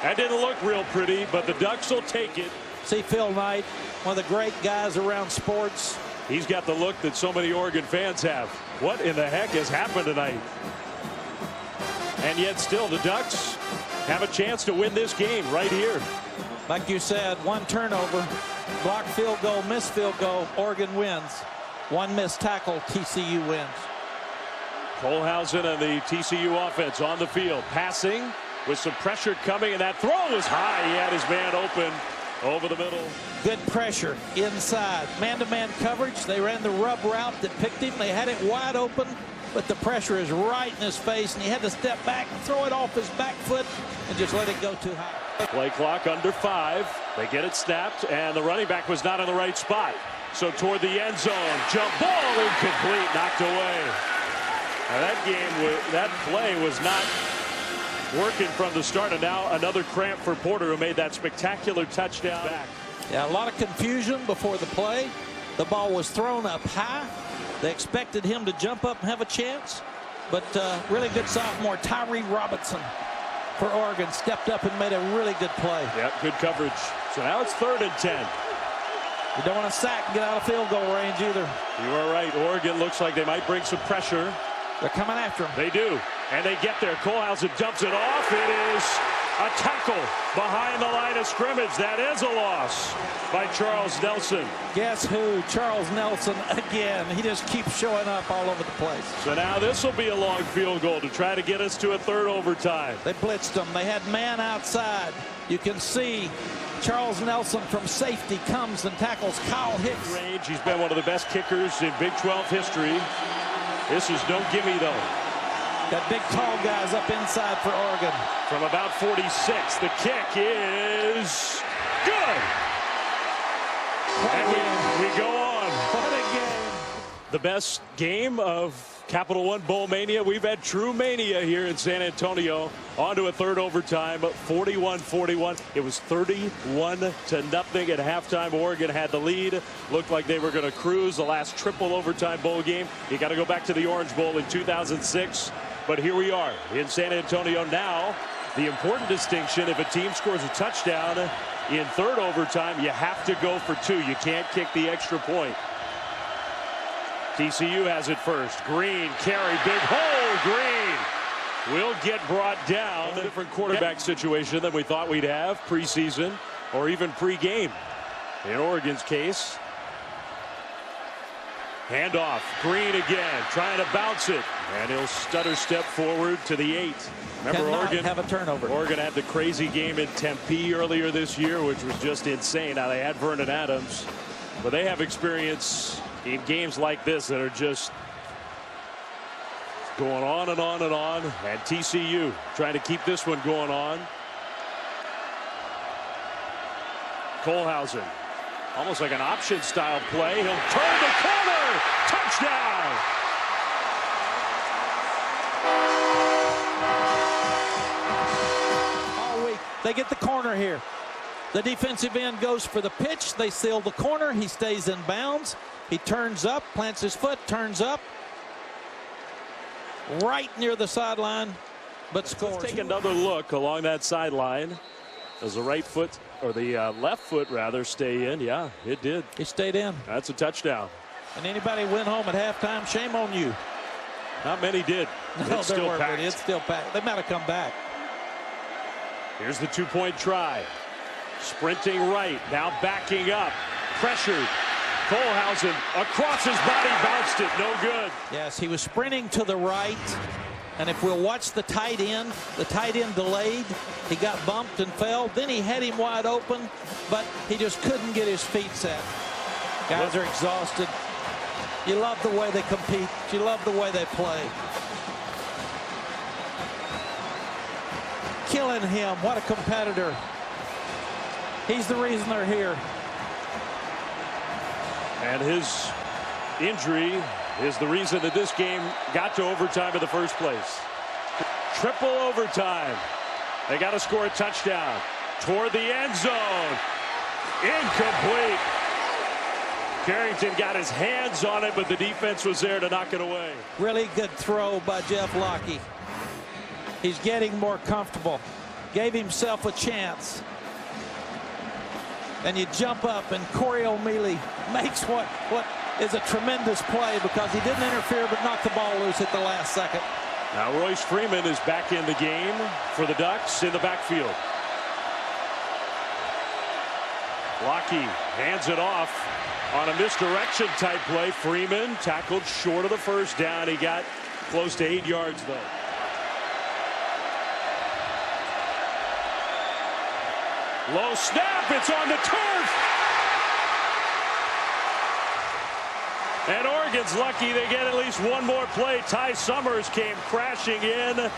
That didn't look real pretty, but the Ducks will take it. See Phil Knight, one of the great guys around sports. He's got the look that so many Oregon fans have. What in the heck has happened tonight? And yet still the Ducks have a chance to win this game right here. Like you said, one turnover, blocked field goal, missed field goal, Oregon wins. One missed tackle, TCU wins. Kohlhausen and the TCU offense on the field, passing with some pressure coming, and that throw was high. He had his man open over the middle. Good pressure inside. Man-to-man coverage. They ran the rub route that picked him. They had it wide open, but the pressure is right in his face, and he had to step back, throw it off his back foot, and just let it go too high. Play clock under 5. They get it snapped, and the running back was not in the right spot. So toward the end zone, jump ball incomplete, knocked away. Now that play was not working from the start, and now another cramp for Porter, who made that spectacular touchdown back. Yeah, a lot of confusion before the play. The ball was thrown up high. They expected him to jump up and have a chance, but really good sophomore Tyree Robinson for Oregon stepped up and made a really good play. Yep, good coverage. So now it's 3rd and 10. You don't want to sack and get out of field goal range either. You are right. Oregon looks like they might bring some pressure. They're coming after him. They do. And they get there. Kohlhausen dumps it off. It is a tackle behind the line of scrimmage. That is a loss by Charles Nelson. Guess who? Charles Nelson again. He just keeps showing up all over the place. So now this will be a long field goal to try to get us to a 3rd overtime. They blitzed them. They had man outside. You can see Charles Nelson from safety comes and tackles Kyle Hicks. Range. He's been one of the best kickers in Big 12 history. This is no gimme, though. Got big, tall guys up inside for Oregon. From about 46, the kick is good. And we go on. What a game. The best game of Capital One Bowl Mania. We've had true mania here in San Antonio. On to a 3rd overtime, 41-41. It was 31-0 at halftime. Oregon had the lead. Looked like they were going to cruise. The last triple overtime bowl game. You got to go back to the Orange Bowl in 2006. But here we are in San Antonio now. The important distinction, if a team scores a touchdown in 3rd overtime, you have to go for 2. You can't kick the extra point. TCU has it first. Green, carry, big hole. Green will get brought down. A different quarterback situation than we thought we'd have preseason or even pregame. In Oregon's case. Handoff. Green again, trying to bounce it. And he'll stutter step forward to the 8. Remember, Oregon have a turnover. Oregon had the crazy game in Tempe earlier this year, which was just insane. Now they had Vernon Adams, but they have experience in games like this that are just going on and on and on. And TCU trying to keep this one going on. Kohlhausen, almost like an option style play. He'll turn the corner. Touchdown. All week they get the corner here. The defensive end goes for the pitch. They seal the corner. He stays in bounds. He turns up, plants his foot, turns up. Right near the sideline, but scores. Let's take another look along that sideline. Does the right foot, or the left foot rather, stay in? Yeah, it did. He stayed in. That's a touchdown. And anybody went home at halftime, shame on you. Not many did. No, it's still packed. It's still packed. They might have come back. Here's the 2-point try. Sprinting right, now backing up. Pressured. Kohlhausen across his body, bounced it, no good. Yes, he was sprinting to the right. And if we'll watch the tight end delayed. He got bumped and fell. Then he had him wide open, but he just couldn't get his feet set. Guys are exhausted. You love the way they compete. You love the way they play. Killing him. What a competitor. He's the reason they're here. And his injury is the reason that this game got to overtime in the first place. Triple overtime. They got to score a touchdown toward the end zone. Incomplete. Carrington got his hands on it, but the defense was there to knock it away. Really good throw by Jeff Locke. He's getting more comfortable. Gave himself a chance. And you jump up, and Corey O'Mealy makes what is a tremendous play because he didn't interfere but knocked the ball loose at the last second. Now Royce Freeman is back in the game for the Ducks in the backfield. Locke hands it off on a misdirection type play. Freeman tackled short of the first down. He got close to 8 yards though. Low snap, it's on the turf. And Oregon's lucky they get at least one more play. Ty Summers came crashing in.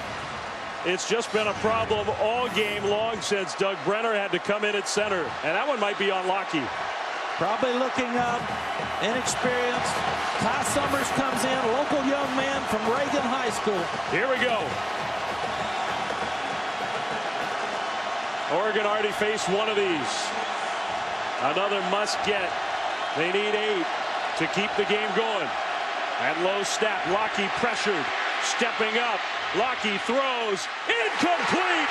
It's just been a problem all game long since Doug Brenner had to come in at center. And that one might be on Locke. Probably looking up, inexperienced. Ty Summers comes in, a local young man from Reagan High School. Here we go. Oregon already faced one of these. Another must get. They need 8 to keep the game going. And low snap, Locke pressured, stepping up. Locke throws, incomplete.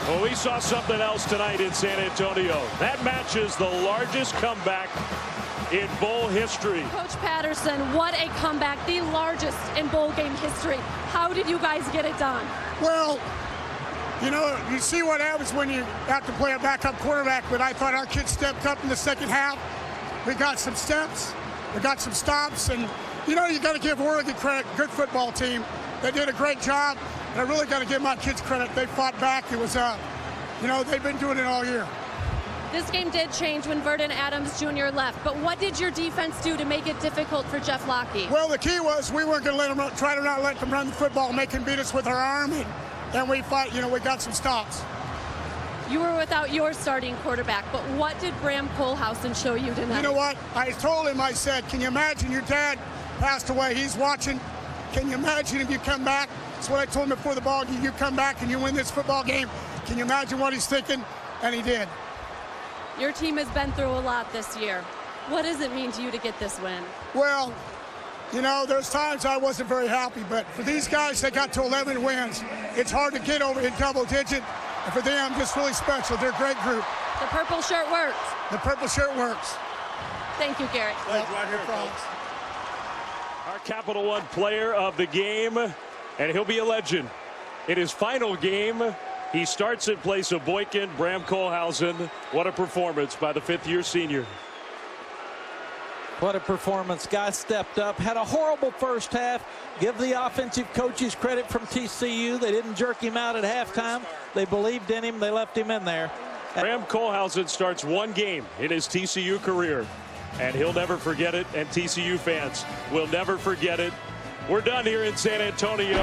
Well, we saw something else tonight in San Antonio. That matches the largest comeback in bowl history. Coach Patterson, what a comeback, the largest in bowl game history. How did you guys get it done? Well, you know, you see what happens when you have to play a backup quarterback, but I thought our kids stepped up in the second half. We got some steps, we got some stops, and, you know, you got to give Oregon credit. Good football team. They did a great job, and I really got to give my kids credit. They fought back. It was, you know, they've been doing it all year. This game did change when Vernon Adams Jr. left, but what did your defense do to make it difficult for Jeff Locke? Well, the key was we weren't going to let them try to not let them run the football, make him beat us with our arm, and we fight. You know, we got some stops. You were without your starting quarterback, but what did Bram Kohlhausen show you tonight? You know what? I told him, I said, can you imagine your dad passed away? He's watching. Can you imagine if you come back? That's what I told him before the ball. You come back and you win this football game. Can you imagine what he's thinking? And he did. Your team has been through a lot this year. What does it mean to you to get this win? Well, you know, there's times I wasn't very happy, but for these guys, they got to 11 wins. It's hard to get over in double digit, and for them, just really special. They're a great group. The purple shirt works. The purple shirt works. Thank you, Garrett. Right here, folks. Our Capital One player of the game, and he'll be a legend. In his final game, he starts in place of Boykin. Bram Kohlhausen. What a performance by the fifth-year senior. What a performance. Guys stepped up. Had a horrible first half. Give the offensive coaches credit from TCU. They didn't jerk him out at halftime. They believed in him. They left him in there. Bram Kohlhausen starts one game in his TCU career, and he'll never forget it, and TCU fans will never forget it. We're done here in San Antonio.